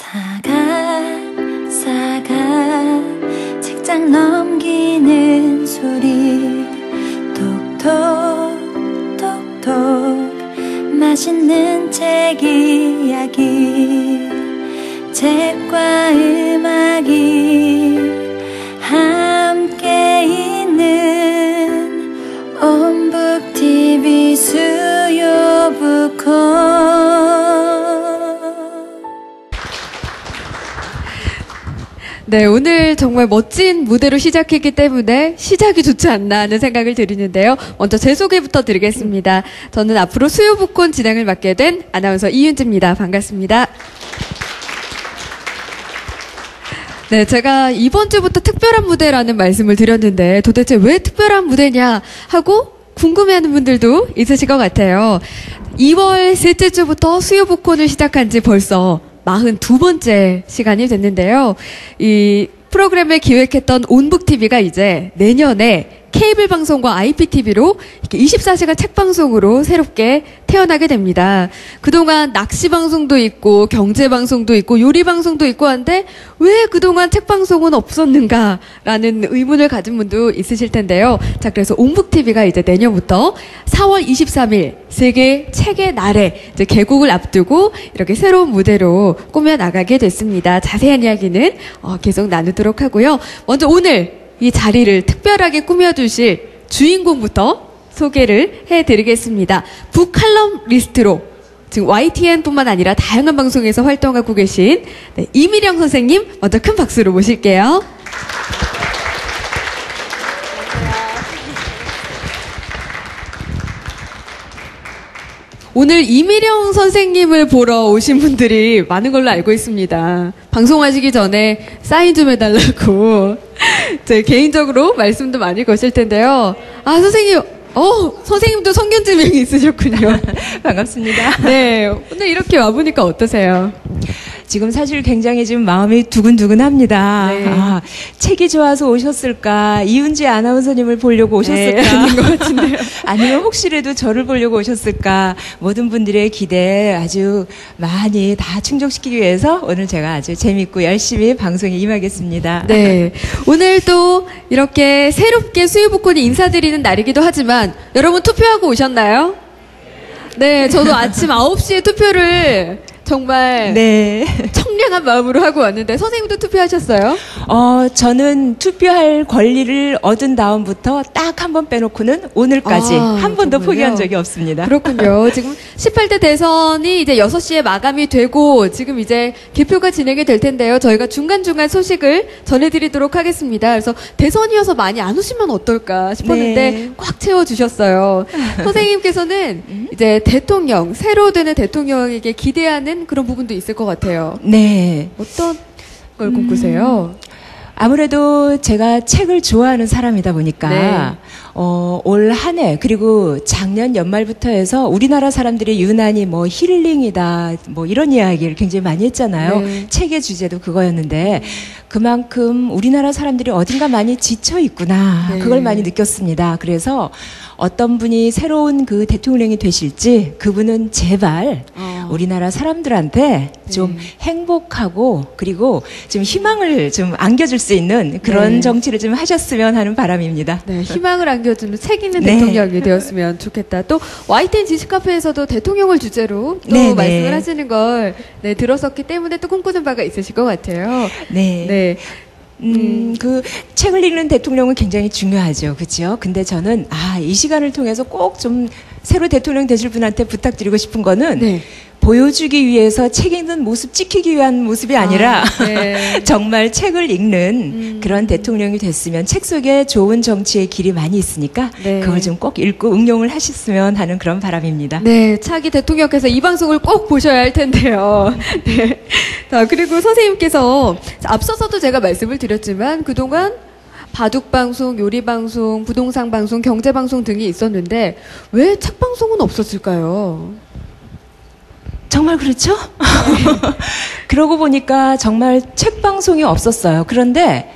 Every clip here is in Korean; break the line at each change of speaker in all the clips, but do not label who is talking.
사각 책장 넘기는 소리 톡톡톡톡 맛있는 책 이야기 책과 음악이 함께 있는 온북TV 수요북콘.
네, 오늘 정말 멋진 무대로 시작했기 때문에 시작이 좋지 않나 하는 생각을 드리는데요. 먼저 제 소개부터 드리겠습니다. 저는 앞으로 수요북콘 진행을 맡게 된 아나운서 이윤지입니다. 반갑습니다. 네, 제가 이번 주부터 특별한 무대라는 말씀을 드렸는데 도대체 왜 특별한 무대냐 하고 궁금해하는 분들도 있으실 것 같아요. 2월 셋째 주부터 수요북콘을 시작한 지 벌써 42번째 시간이 됐는데요. 이 프로그램을 기획했던 온북TV가 이제 내년에 케이블 방송과 IPTV로 이렇게 24시간 책 방송으로 새롭게 태어나게 됩니다. 그동안 낚시 방송도 있고 경제 방송도 있고 요리 방송도 있고 한데 왜 그동안 책 방송은 없었는가라는 의문을 가진 분도 있으실 텐데요. 자, 그래서 온북TV가 이제 내년부터 4월 23일 세계 책의 날에 이제 개국을 앞두고 이렇게 새로운 무대로 꾸며 나가게 됐습니다. 자세한 이야기는 계속 나누도록 하고요. 먼저 오늘 이 자리를 특별하게 꾸며주실 주인공부터 소개를 해드리겠습니다. 북칼럼리스트로 지금 YTN뿐만 아니라 다양한 방송에서 활동하고 계신 이미령 선생님 먼저 큰 박수로 모실게요. 오늘 이미령 선생님을 보러 오신 분들이 많은 걸로 알고 있습니다. 방송하시기 전에 사인 좀 해달라고 제 개인적으로 말씀도 많이 거실 텐데요. 아, 선생님, 선생님도 성견지명이 있으셨군요.
반갑습니다.
네, 오늘 이렇게 와보니까 어떠세요?
지금 사실 굉장히 지금 마음이 두근두근합니다.
네.
아, 책이 좋아서 오셨을까? 이윤지 아나운서님을 보려고 오셨을까?
네, 아닌 것 같은데요.
아니면 혹시라도 저를 보려고 오셨을까? 모든 분들의 기대 아주 많이 다 충족시키기 위해서 오늘 제가 아주 재밌고 열심히 방송에 임하겠습니다.
네, 오늘 또 이렇게 새롭게 수요북콘이 인사드리는 날이기도 하지만 여러분 투표하고 오셨나요? 네, 저도 아침 9시에 투표를 정말
네.
청량한 마음으로 하고 왔는데 선생님도 투표하셨어요?
저는 투표할 권리를 얻은 다음부터 딱 한 번 빼놓고는 오늘까지 한 번도 포기한 적이 없습니다.
그렇군요. 지금 18대 대선이 이제 6시에 마감이 되고 지금 이제 개표가 진행이 될 텐데요. 저희가 중간중간 소식을 전해드리도록 하겠습니다. 그래서 대선이어서 많이 안 오시면 어떨까 싶었는데
네.
꽉 채워주셨어요. 선생님께서는 이제 대통령, 새로 되는 대통령에게 기대하는 그런 부분도 있을 것 같아요.
네.
어떤 걸 꿈꾸세요?
아무래도 제가 책을 좋아하는 사람이다 보니까
네.
올 한 해 그리고 작년 연말부터 해서 우리나라 사람들이 유난히 뭐 힐링이다 뭐 이런 이야기를 굉장히 많이 했잖아요.
네.
책의 주제도 그거였는데 그만큼 우리나라 사람들이 어딘가 많이 지쳐 있구나.
네.
그걸 많이 느꼈습니다. 그래서 어떤 분이 새로운 그 대통령이 되실지 그분은 제발 우리나라 사람들한테 좀 행복하고 그리고 좀 희망을 좀 안겨줄 수 있는 그런
네.
정치를 좀 하셨으면 하는 바람입니다.
네, 희망을 안겨주는 책 있는
네.
대통령이 되었으면 좋겠다. 또 YTN 지식카페에서도 대통령을 주제로 또
네,
말씀을
네.
하시는 걸 들었었기 때문에 또 꿈꾸는 바가 있으실 것 같아요.
네.
네.
그 책을 읽는 대통령은 굉장히 중요하죠. 그렇죠? 근데 저는 이 시간을 통해서 꼭 좀 새로 대통령 되실 분한테 부탁드리고 싶은 거는
네.
보여주기 위해서 책 읽는 모습 찍히기 위한 모습이 아니라
네.
정말 책을 읽는 그런 대통령이 됐으면 책 속에 좋은 정치의 길이 많이 있으니까
네.
그걸 좀 꼭 읽고 응용을 하셨으면 하는 그런 바람입니다.
네, 차기 대통령께서 이 방송을 꼭 보셔야 할 텐데요. 네. 자, 그리고 선생님께서 앞서서도 제가 말씀을 드렸지만 그동안 바둑방송, 요리방송, 부동산방송, 경제방송 등이 있었는데 왜 책방송은 없었을까요?
정말 그렇죠? 그러고 보니까 정말 책 방송이 없었어요. 그런데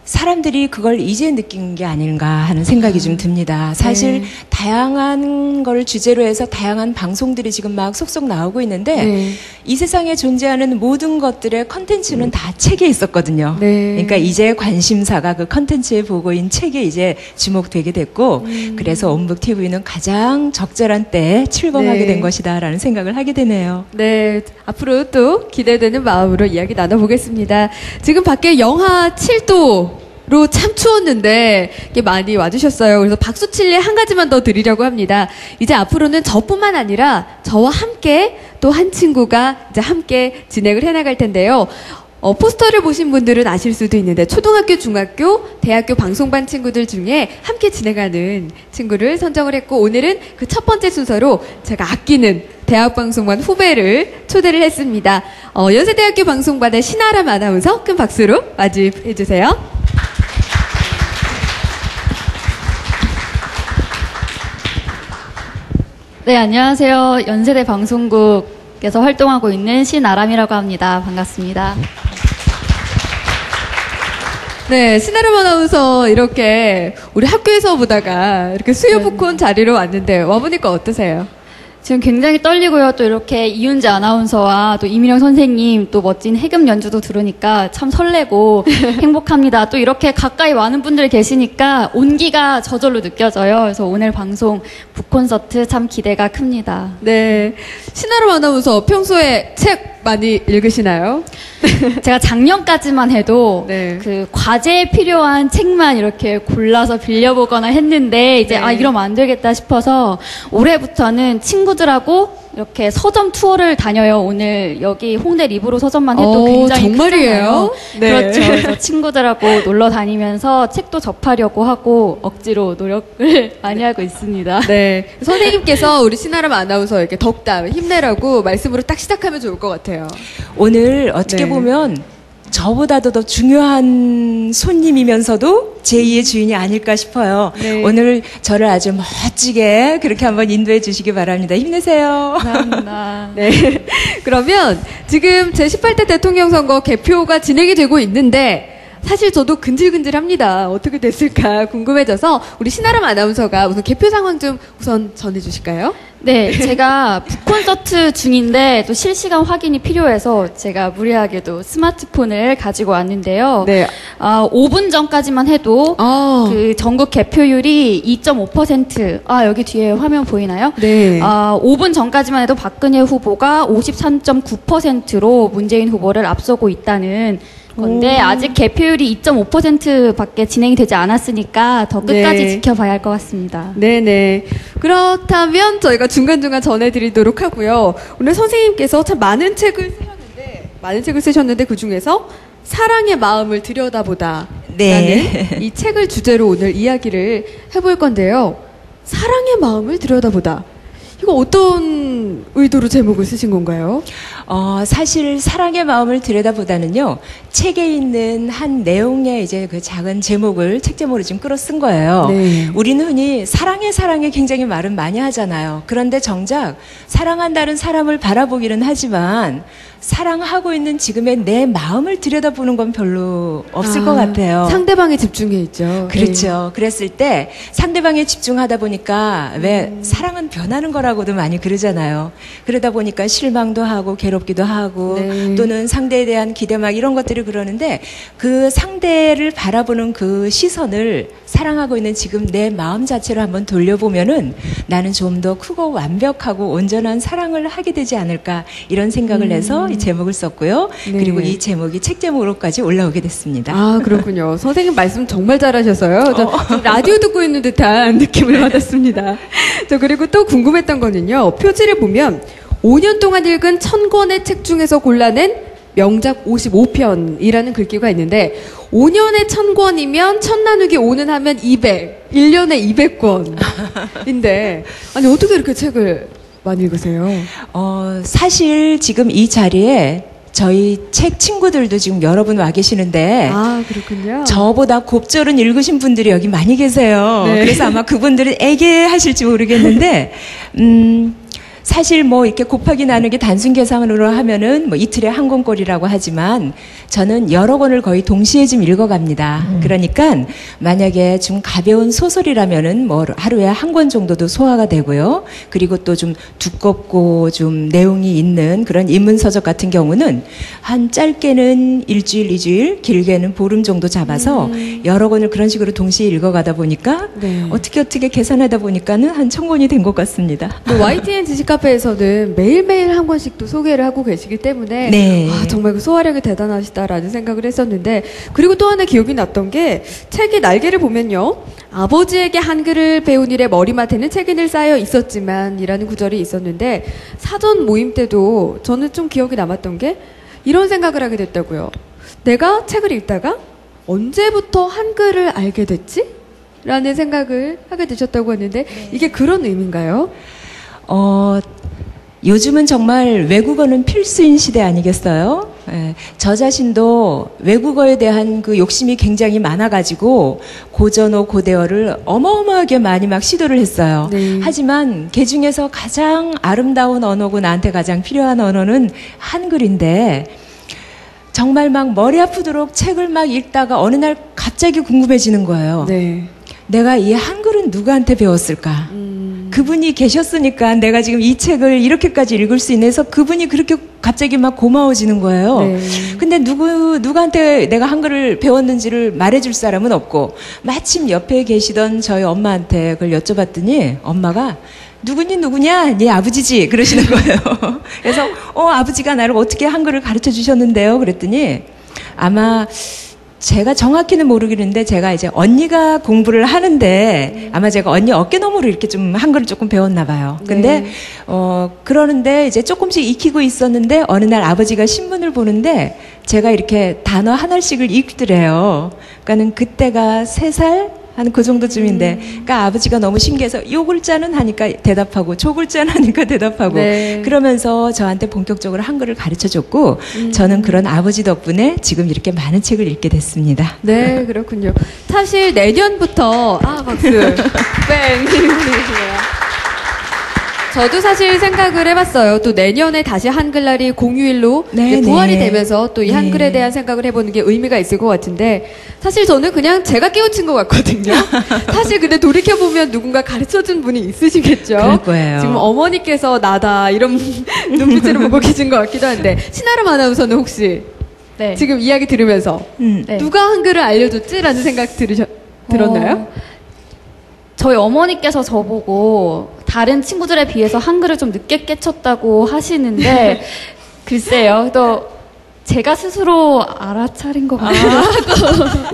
사람들이 그걸 이제 느낀 게 아닌가 하는 생각이 좀 듭니다. 사실
네.
다양한 걸 주제로 해서 다양한 방송들이 지금 막 속속 나오고 있는데
네.
이 세상에 존재하는 모든 것들의 컨텐츠는 다 책에 있었거든요.
네.
그러니까 이제 관심사가 그 컨텐츠에 보고인 책에 이제 주목되게 됐고 그래서 온북 TV는 가장 적절한 때에 출범하게
네.
된 것이다라는 생각을 하게 되네요.
네, 앞으로 또 기대되는 마음으로 이야기 나눠보겠습니다. 지금 밖에 영하 7도로 참 추웠는데 이게 많이 와주셨어요. 그래서 박수 칠래 한 가지만 더 드리려고 합니다. 이제 앞으로는 저뿐만 아니라 저와 함께 또 한 친구가 이제 함께 진행을 해나갈 텐데요. 포스터를 보신 분들은 아실 수도 있는데 초등학교, 중학교, 대학교 방송반 친구들 중에 함께 진행하는 친구를 선정을 했고 오늘은 그 첫 번째 순서로 제가 아끼는 대학방송반 후배를 초대를 했습니다. 연세대학교 방송반의 신아람 아나운서 큰 박수로 맞이해 주세요.
네, 안녕하세요. 연세대 방송국에서 활동하고 있는 신아람이라고 합니다. 반갑습니다.
네, 신아람 아나운서 이렇게 우리 학교에서 보다가 이렇게 수요복권 자리로 왔는데 와보니까 어떠세요?
지금 굉장히 떨리고요. 또 이렇게 이윤재 아나운서와 또 이민영 선생님 또 멋진 해금 연주도 들으니까 참 설레고 행복합니다. 또 이렇게 가까이 많은 분들 계시니까 온기가 저절로 느껴져요. 그래서 오늘 방송 북콘서트 참 기대가 큽니다.
네, 신아람 아나운서 평소에 책 많이 읽으시나요?
제가 작년까지만 해도
네.
그 과제에 필요한 책만 이렇게 골라서 빌려보거나 했는데 이제
네.
이러면 안 되겠다 싶어서 올해부터는 친구들하고 이렇게 서점 투어를 다녀요. 오늘 여기 홍대 리브로 서점만 해도 굉장히
정말이에요?
크잖아요.
네.
그렇죠. 그래서 친구들하고 놀러 다니면서 책도 접하려고 하고 억지로 노력을 많이 하고 있습니다.
네, 선생님께서 우리 신아람 아나운서에게 덕담, 힘내라고 말씀으로 딱 시작하면 좋을 것 같아요.
오늘 어떻게
네.
보면 저보다도 더 중요한 손님이면서도 제2의 주인이 아닐까 싶어요.
네.
오늘 저를 아주 멋지게 그렇게 한번 인도해 주시기 바랍니다. 힘내세요.
감사합니다.
네, 그러면 지금 제18대 대통령 선거 개표가 진행이 되고 있는데 사실 저도 근질근질합니다. 어떻게 됐을까 궁금해져서 우리 신아람 아나운서가 우선 개표 상황 좀 우선 전해주실까요?
네, 제가 북콘서트 중인데 또 실시간 확인이 필요해서 제가 무리하게도 스마트폰을 가지고 왔는데요.
네.
5분 전까지만 해도 그 전국 개표율이 2.5%. 여기 뒤에 화면 보이나요?
네.
5분 전까지만 해도 박근혜 후보가 53.9%로 문재인 후보를 앞서고 있다는 건데 아직 개표율이 2.5%밖에 진행이 되지 않았으니까 더 끝까지
네.
지켜봐야 할 것 같습니다.
네네. 그렇다면 저희가 중간중간 전해드리도록 하고요. 오늘 선생님께서 참 많은 책을 쓰셨는데 그 중에서 사랑의 마음을 들여다보다
네.
라는 이 책을 주제로 오늘 이야기를 해볼 건데요. 사랑의 마음을 들여다보다. 이거 어떤 의도로 제목을 쓰신 건가요?
사실 사랑의 마음을 들여다보다는요, 책에 있는 한 내용의 이제 그 작은 제목을 책 제목으로 좀 끌어 쓴 거예요.
네.
우리는 흔히 사랑해 굉장히 말은 많이 하잖아요. 그런데 정작 사랑한다는 사람을 바라보기는 하지만 사랑하고 있는 지금의 내 마음을 들여다보는 건 별로 없을 것 같아요.
상대방에 집중해 있죠.
그렇죠. 그랬을 때 상대방에 집중하다 보니까 왜 사랑은 변하는 거라고도 많이 그러잖아요. 그러다 보니까 실망도 하고 괴롭기도 하고
네.
또는 상대에 대한 기대 막 이런 것들을 그러는데 그 상대를 바라보는 그 시선을 사랑하고 있는 지금 내 마음 자체로 한번 돌려보면은 나는 좀 더 크고 완벽하고 온전한 사랑을 하게 되지 않을까 이런 생각을 해서 이 제목을 썼고요.
네.
그리고 이 제목이 책 제목으로까지 올라오게 됐습니다.
아, 그렇군요. 선생님 말씀 정말 잘하셔서요. 저 라디오 듣고 있는 듯한 느낌을 받았습니다. 저 그리고 또 궁금했던 거는요. 표지를 보면 5년 동안 읽은 1000권의 책 중에서 골라낸 명작 55편이라는 글귀가 있는데 5년에 1000권이면 1000 나누기 5는 하면 200, 1년에 200권인데 아니 어떻게 이렇게 책을 많이 읽으세요?
사실 지금 이 자리에 저희 책 친구들도 지금 여러분 와 계시는데
아, 그렇군요.
저보다 곱절은 읽으신 분들이 여기 많이 계세요.
네.
그래서 아마 그분들은 애계하실지 모르겠는데 사실 뭐 이렇게 곱하기 나누기 단순 계산으로 하면은 뭐 이틀에 한 권꼴이라고 하지만 저는 여러 권을 거의 동시에 좀 읽어갑니다. 그러니까 만약에 좀 가벼운 소설이라면은 뭐 하루에 한 권 정도도 소화가 되고요. 그리고 또 좀 두껍고 좀 내용이 있는 그런 인문서적 같은 경우는 한 짧게는 일주일, 이주일, 길게는 보름 정도 잡아서 여러 권을 그런 식으로 동시에 읽어가다 보니까
네.
어떻게 계산하다 보니까는 한 1000권이 된 것 같습니다.
또 YTN 지식카페에서는 매일매일 한 권씩 또 소개를 하고 계시기 때문에
네.
아, 정말 그 소화력이 대단하시다라는 생각을 했었는데 그리고 또 하나 기억이 났던 게 책의 날개를 보면요. 아버지에게 한글을 배운 이래 머리맡에는 책인을 쌓여 있었지만 이라는 구절이 있었는데 사전 모임 때도 저는 좀 기억이 남았던 게 이런 생각을 하게 됐다고요. 내가 책을 읽다가 언제부터 한글을 알게 됐지? 라는 생각을 하게 되셨다고 했는데 이게 그런 의미인가요?
요즘은 정말 외국어는 필수인 시대 아니겠어요? 예, 저 자신도 외국어에 대한 그 욕심이 굉장히 많아가지고 고전어, 고대어를 어마어마하게 많이 막 시도를 했어요.
네.
하지만 그 중에서 가장 아름다운 언어고 나한테 가장 필요한 언어는 한글인데 정말 막 머리 아프도록 책을 막 읽다가 어느 날 갑자기 궁금해지는 거예요.
네.
내가 이 한글은 누구한테 배웠을까? 그분이 계셨으니까 내가 지금 이 책을 이렇게까지 읽을 수 있는 해서 그분이 그렇게 갑자기 막 고마워지는 거예요.
네.
근데 누구한테 내가 한글을 배웠는지를 말해줄 사람은 없고 마침 옆에 계시던 저희 엄마한테 그걸 여쭤봤더니 엄마가 누구냐? 네 아버지지. 그러시는 거예요. 그래서 아버지가 나를 어떻게 한글을 가르쳐 주셨는데요? 그랬더니 아마 제가 정확히는 모르겠는데 제가 이제 언니가 공부를 하는데 아마 제가 언니 어깨너머로 이렇게 좀 한글을 조금 배웠나 봐요. 근데
네.
그러는데 이제 조금씩 익히고 있었는데 어느 날 아버지가 신문을 보는데 제가 이렇게 단어 하나씩을 읽더래요. 그러니까는 그때가 3살 한 그 정도쯤인데, 그러니까 아버지가 너무 신기해서 요 글자는 하니까 대답하고 저 글자는 하니까 대답하고
네.
그러면서 저한테 본격적으로 한글을 가르쳐줬고 저는 그런 아버지 덕분에 지금 이렇게 많은 책을 읽게 됐습니다.
네, 그렇군요. 사실 내년부터 박수. 뺑. 저도 사실 생각을 해봤어요. 또 내년에 다시 한글날이 공휴일로
네,
이제 부활이
네.
되면서 또 이
네.
한글에 대한 생각을 해보는 게 의미가 있을 것 같은데 사실 저는 그냥 제가 깨우친 것 같거든요. 사실 근데 돌이켜보면 누군가 가르쳐준 분이 있으시겠죠.
그럴 거예요.
지금 어머니께서 나다 이런 눈빛으로 보고 계신 것 같기도 한데 신아름 아나운서는 혹시
네.
지금 이야기 들으면서
네.
누가 한글을 알려줬지라는 생각 들었나요?
저희 어머니께서 저보고 다른 친구들에 비해서 한글을 좀 늦게 깨쳤다고 하시는데 글쎄요. 또 제가 스스로 알아차린 것 같아요.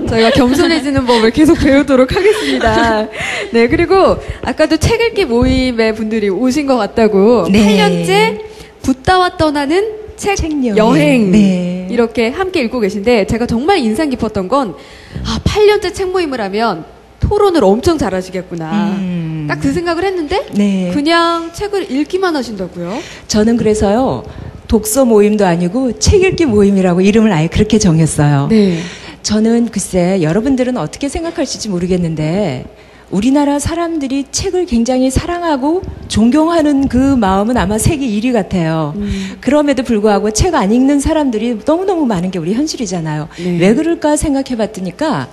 저희가 겸손해지는 법을 계속 배우도록 하겠습니다. 네, 그리고 아까도 책 읽기 모임에 분들이 오신 것 같다고
네.
8년째 붙다와 떠나는 책
책
여행
네.
이렇게 함께 읽고 계신데 제가 정말 인상 깊었던 건 8년째 책 모임을 하면 토론을 엄청 잘하시겠구나. 딱 그 생각을 했는데
네.
그냥 책을 읽기만 하신다고요?
저는 그래서요 독서 모임도 아니고 책 읽기 모임이라고 이름을 아예 그렇게 정했어요.
네.
저는 글쎄 여러분들은 어떻게 생각하실지 모르겠는데 우리나라 사람들이 책을 굉장히 사랑하고 존경하는 그 마음은 아마 세계 1위 같아요. 그럼에도 불구하고 책 안 읽는 사람들이 너무너무 많은 게 우리 현실이잖아요.
네.
왜 그럴까 생각해 봤더니까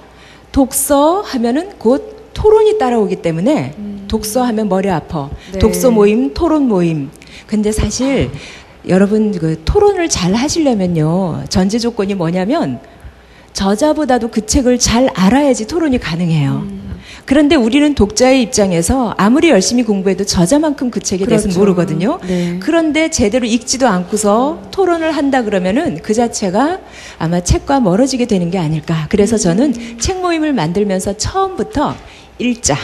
독서 하면은 곧 토론이 따라오기 때문에 독서 하면 머리 아파.
네.
독서 모임, 토론 모임. 근데 사실 여러분 그 토론을 잘 하시려면요. 전제 조건이 뭐냐면 저자보다도 그 책을 잘 알아야지 토론이 가능해요. 그런데 우리는 독자의 입장에서 아무리 열심히 공부해도 저자만큼 그 책에 대해서는
그렇죠.
모르거든요.
네.
그런데 제대로 읽지도 않고서 토론을 한다 그러면은 그 자체가 아마 책과 멀어지게 되는 게 아닐까. 그래서 저는 책 모임을 만들면서 처음부터 읽자.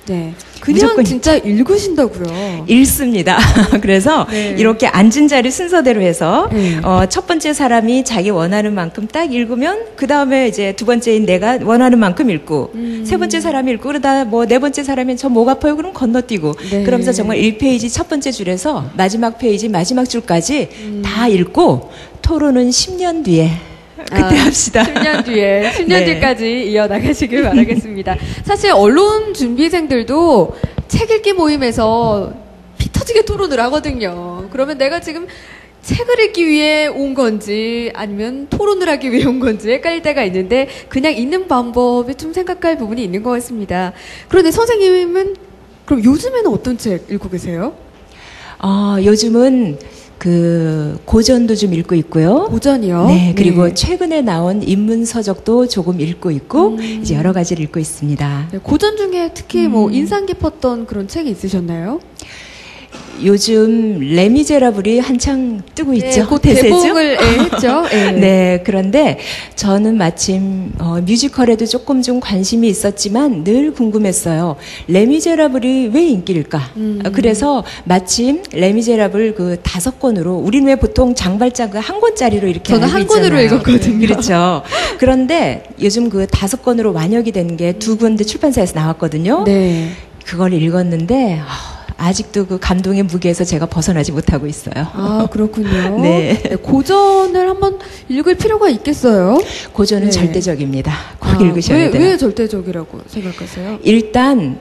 네. 그냥
무조건
진짜 읽으신다고요.
읽습니다. 그래서
네.
이렇게 앉은 자리 순서대로 해서
네.
첫 번째 사람이 자기 원하는 만큼 딱 읽으면 그 다음에 이제 두 번째인 내가 원하는 만큼 읽고 세 번째 사람이 읽고 그러다 뭐 네 번째 사람이 저 목 아파요 그럼 건너뛰고
네.
그러면서 정말 1페이지 첫 번째 줄에서 마지막 페이지 마지막 줄까지 다 읽고 토론은 10년 뒤에 그때 합시다.
10년 뒤에, 10년
네.
뒤까지 이어나가시길 바라겠습니다. 사실 언론 준비생들도 책 읽기 모임에서 피 터지게 토론을 하거든요. 그러면 내가 지금 책을 읽기 위해 온 건지 아니면 토론을 하기 위해 온 건지 헷갈릴 때가 있는데 그냥 읽는 방법에 좀 생각할 부분이 있는 것 같습니다. 그런데 선생님은 그럼 요즘에는 어떤 책 읽고 계세요?
요즘은 그 고전도 좀 읽고 있고요.
고전이요?
네, 그리고 최근에 나온 인문 서적도 조금 읽고 있고 이제 여러 가지를 읽고 있습니다.
네, 고전 중에 특히 뭐 인상 깊었던 그런 책이 있으셨나요?
요즘 레미제라블이 한창 뜨고 있죠.
곧
대세죠?
개봉을 했죠. 네.
네, 그런데 저는 마침 뮤지컬에도 조금 좀 관심이 있었지만 늘 궁금했어요. 레미제라블이 왜 인기일까? 그래서 마침 레미제라블 그 5권으로 우리는 왜 보통 장발장 한 권짜리로 이렇게
저는
알고
한 권으로
있잖아요.
읽었거든요.
그렇죠. 그런데 요즘 그 5권으로 완역이 된 게 두 군데 출판사에서 나왔거든요.
네.
그걸 읽었는데 아직도 그 감동의 무게에서 제가 벗어나지 못하고 있어요.
아, 그렇군요.
네.
네, 고전을 한번 읽을 필요가 있겠어요?
고전은
네.
절대적입니다. 꼭 읽으셔야 돼요.
왜 절대적이라고 생각하세요?
일단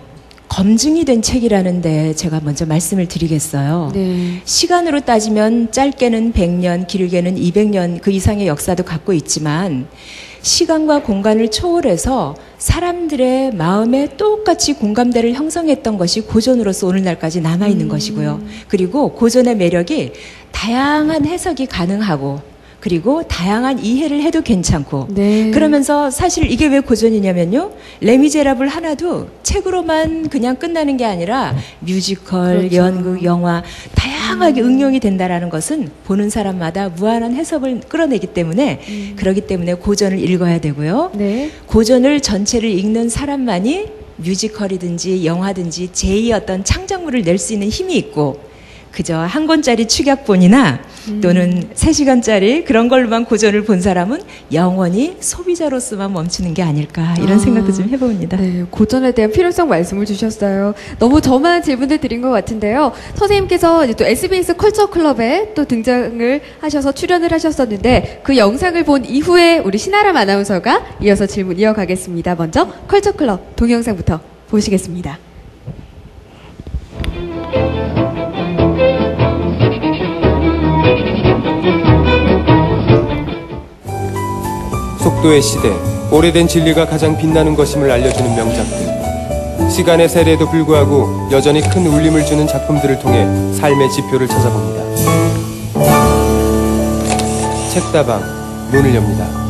검증이 된 책이라는데 제가 먼저 말씀을 드리겠어요.
네.
시간으로 따지면 짧게는 100년, 길게는 200년 그 이상의 역사도 갖고 있지만 시간과 공간을 초월해서 사람들의 마음에 똑같이 공감대를 형성했던 것이 고전으로서 오늘날까지 남아있는 것이고요. 그리고 고전의 매력이 다양한 해석이 가능하고 그리고 다양한 이해를 해도 괜찮고
네.
그러면서 사실 이게 왜 고전이냐면요. 레미제라블 하나도 책으로만 그냥 끝나는 게 아니라 뮤지컬,
그렇죠.
연극, 영화 다양하게 응용이 된다라는 것은 보는 사람마다 무한한 해석을 끌어내기 때문에 그렇기 때문에 고전을 읽어야 되고요.
네.
고전을 전체를 읽는 사람만이 뮤지컬이든지 영화든지 제2의 어떤 창작물을 낼 수 있는 힘이 있고 그저 한 권짜리 축약본이나 또는 3시간짜리 그런 걸로만 고전을 본 사람은 영원히 소비자로서만 멈추는 게 아닐까 이런 생각도 좀 해봅니다.
네, 고전에 대한 필요성 말씀을 주셨어요. 너무 저만 질문을 드린 것 같은데요. 선생님께서 이제 또 SBS 컬처 클럽에 또 등장을 하셔서 출연을 하셨었는데 그 영상을 본 이후에 우리 신아람 아나운서가 이어서 질문 이어가겠습니다. 먼저 컬처 클럽 동영상부터 보시겠습니다.
속도의 시대, 오래된 진리가 가장 빛나는 것임을 알려주는 명작들. 시간의 세례에도 불구하고 여전히 큰 울림을 주는 작품들을 통해 삶의 지표를 찾아봅니다. 책다방, 문을 엽니다.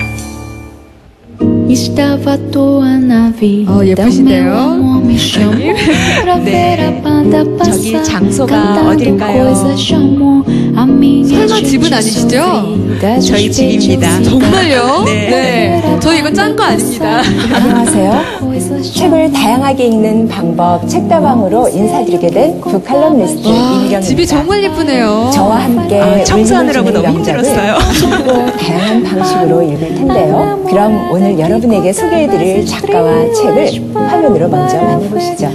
Estava à toa na vida.
예쁘신데요?
Meu amor me chamou pra ver a banda
저기
passar.
장소가
Cantando
어딜까요?
coisas chamou a minha
설마 집은 아니시죠?
저희 집입니다.
정말요?
네.
저 이거 짠 거 아닙니다.
안녕하세요. 책을 다양하게 읽는 방법 책다방으로 인사드리게 된 북칼럼니스트 이미령입니다.
집이 정말 예쁘네요.
저와 함께
청소하느라고 너무 힘들었어요.
쉽고 다양한 방식으로 읽을 텐데요. 그럼 오늘 여러분에게 소개해드릴 작가와 책을 화면으로 먼저 만나보시죠.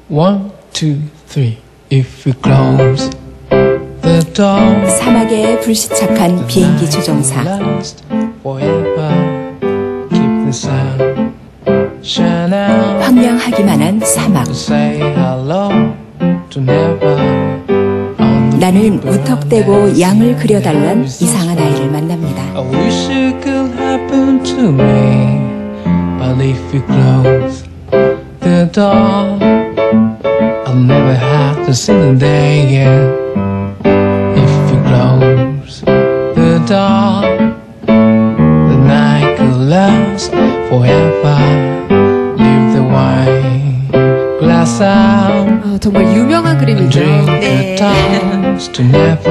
1, 2, 3. If we close the door,
사막에 불시착한 비행기 조종사.
last forever. Keep the sun shine out.
황량하기만 한 사막.
Say hello to never.
나는 무턱대고 양을 그려달란 이상한 아이를 만납니다.
I wish it could happen to me, but if we close the door, I'll never have to see the day again. If we close the door, the night could last forever. Leave the wine glass out.
정말 유명한
And
그림이죠.
drink the toast to never.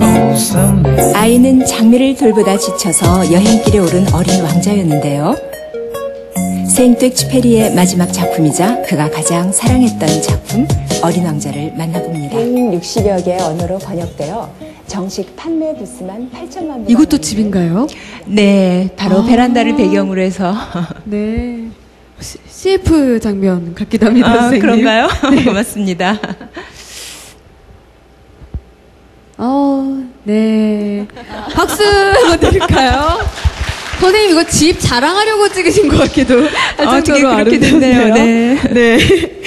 Oh, someday.
아이는 장미를 돌보다 지쳐서 여행길에 오른 어린 왕자였는데요. 생텍쥐페리의 마지막 작품이자 그가 가장 사랑했던 작품 어린 왕자를 만나봅니다. 160여 개의 언어로 번역되어 정식 판매 부스만 8천만 부.
이것도 집인가요?
네, 바로 베란다를 배경으로 해서.
네. CF 장면 같기도 합니다. 선생님.
그런가요? 고맙습니다.
네. 박수 한번 드릴까요? 선생님 이거 집 자랑하려고 찍으신 것 같기도 할
어떻게
정도로
그렇게 됐네요.
아름답네요. 네.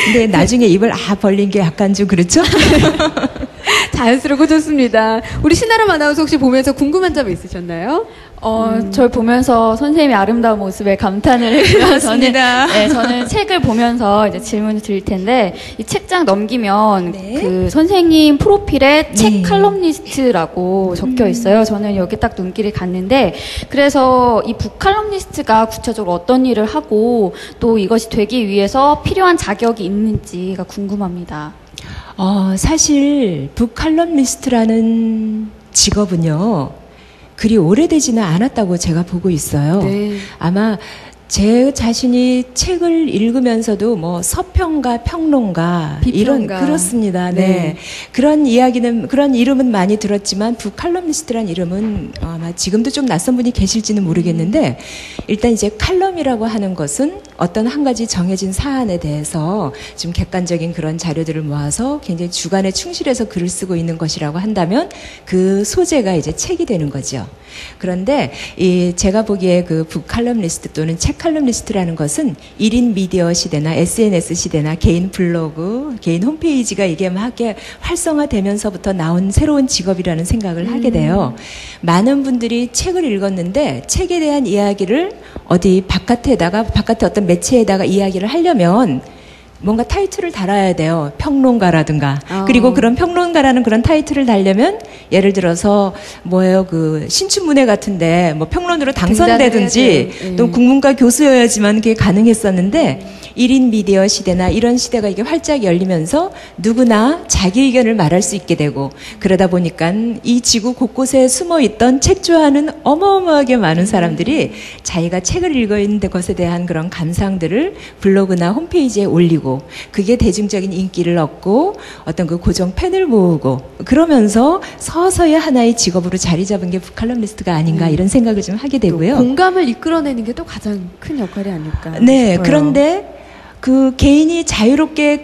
근데 나중에 입을 벌린 게 약간 좀 그렇죠?
자연스럽고 좋습니다. 우리 신아람 아나운서 혹시 보면서 궁금한 점 있으셨나요?
저를 보면서 선생님의 아름다운 모습에 감탄을 했고요. 저는 책을 보면서 이제 질문을 드릴 텐데, 이 책장 넘기면
네.
그 선생님 프로필에 책 칼럼니스트라고 적혀 있어요. 저는 여기 딱 눈길이 갔는데, 그래서 이 북 칼럼니스트가 구체적으로 어떤 일을 하고 또 이것이 되기 위해서 필요한 자격이 있는지가 궁금합니다.
사실 북 칼럼니스트라는 직업은요. 그리 오래되지는 않았다고 제가 보고 있어요.
네.
아마 제 자신이 책을 읽으면서도 뭐 서평가, 평론가 이런
비평가.
그렇습니다. 네.
네.
그런 이름은 많이 들었지만 북 칼럼니스트란 이름은 아마 지금도 좀 낯선 분이 계실지는 모르겠는데 일단 이제 칼럼이라고 하는 것은 어떤 한 가지 정해진 사안에 대해서 좀 객관적인 그런 자료들을 모아서 굉장히 주관에 충실해서 글을 쓰고 있는 것이라고 한다면 그 소재가 이제 책이 되는 거죠. 그런데 제가 보기에 그 북 칼럼니스트 또는 책 칼럼니스트라는 것은 1인 미디어 시대나 SNS 시대나 개인 블로그, 개인 홈페이지가 이게 막 활성화되면서부터 나온 새로운 직업이라는 생각을 하게 돼요. 많은 분들이 책을 읽었는데 책에 대한 이야기를 바깥에 어떤 매체에다가 이야기를 하려면 뭔가 타이틀을 달아야 돼요. 평론가라든가. 그리고 그런 평론가라는 그런 타이틀을 달려면 예를 들어서 신춘문예 같은데 뭐 평론으로 당선되든지 또 국문과 교수여야지만 그게 가능했었는데 1인 미디어 시대나 이런 시대가 이게 활짝 열리면서 누구나 자기 의견을 말할 수 있게 되고 그러다 보니까 이 지구 곳곳에 숨어 있던 책 좋아하는 어마어마하게 많은 사람들이 자기가 책을 읽어 있는 것에 대한 그런 감상들을 블로그나 홈페이지에 올리고 그게 대중적인 인기를 얻고 어떤 그 고정 팬을 모으고 그러면서 서서히 하나의 직업으로 자리 잡은 게 북칼럼니스트가 아닌가 이런 생각을 좀 하게 되고요.
공감을 이끌어내는 게 또 가장 큰 역할이 아닐까.
네,
싶어요.
그런데 그 개인이 자유롭게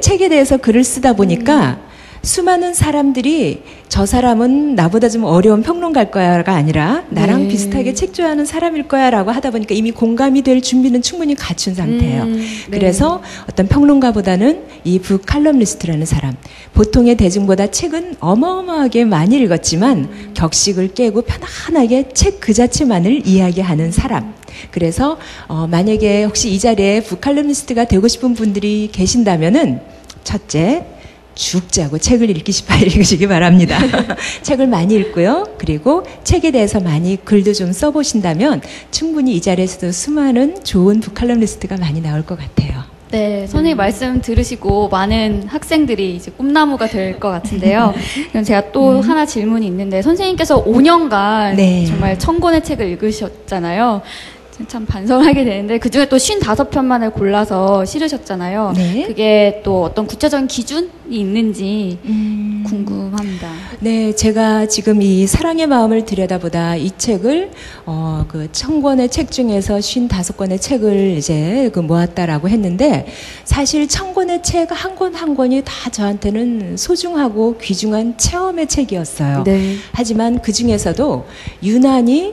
책에 대해서 글을 쓰다 보니까 수많은 사람들이 저 사람은 나보다 좀 어려운 평론가일 거야가 아니라 나랑 비슷하게 책 좋아하는 사람일 거야라고 하다 보니까 이미 공감이 될 준비는 충분히 갖춘 상태예요.
네.
그래서 어떤 평론가보다는 이 북 칼럼니스트라는 사람, 보통의 대중보다 책은 어마어마하게 많이 읽었지만 격식을 깨고 편안하게 책 그 자체만을 이야기하는 사람. 그래서 만약에 혹시 이 자리에 북 칼럼니스트가 되고 싶은 분들이 계신다면은 첫째, 죽자고 책을 읽으시기 바랍니다. 책을 많이 읽고요. 그리고 책에 대해서 많이 글도 좀 써보신다면 충분히 이 자리에서도 수많은 좋은 북 칼럼니스트가 많이 나올 것 같아요.
네, 선생님 말씀 들으시고 많은 학생들이 이제 꿈나무가 될 것 같은데요. 그럼 제가 또 하나 질문이 있는데 선생님께서 5년간
네.
정말 1000권의 책을 읽으셨잖아요. 참 반성하게 되는데 그중에 또 55편만을 골라서 실으셨잖아요.
네.
그게 또 어떤 구체적인 기준이 있는지 궁금합니다.
네, 제가 지금 이 사랑의 마음을 들여다보다 이 책을 그 1000권의 책 중에서 55권의 책을 이제 모았다라고 했는데 사실 1000권의 책 한 권 한 권이 다 저한테는 소중하고 귀중한 체험의 책이었어요.
네.
하지만 그 중에서도 유난히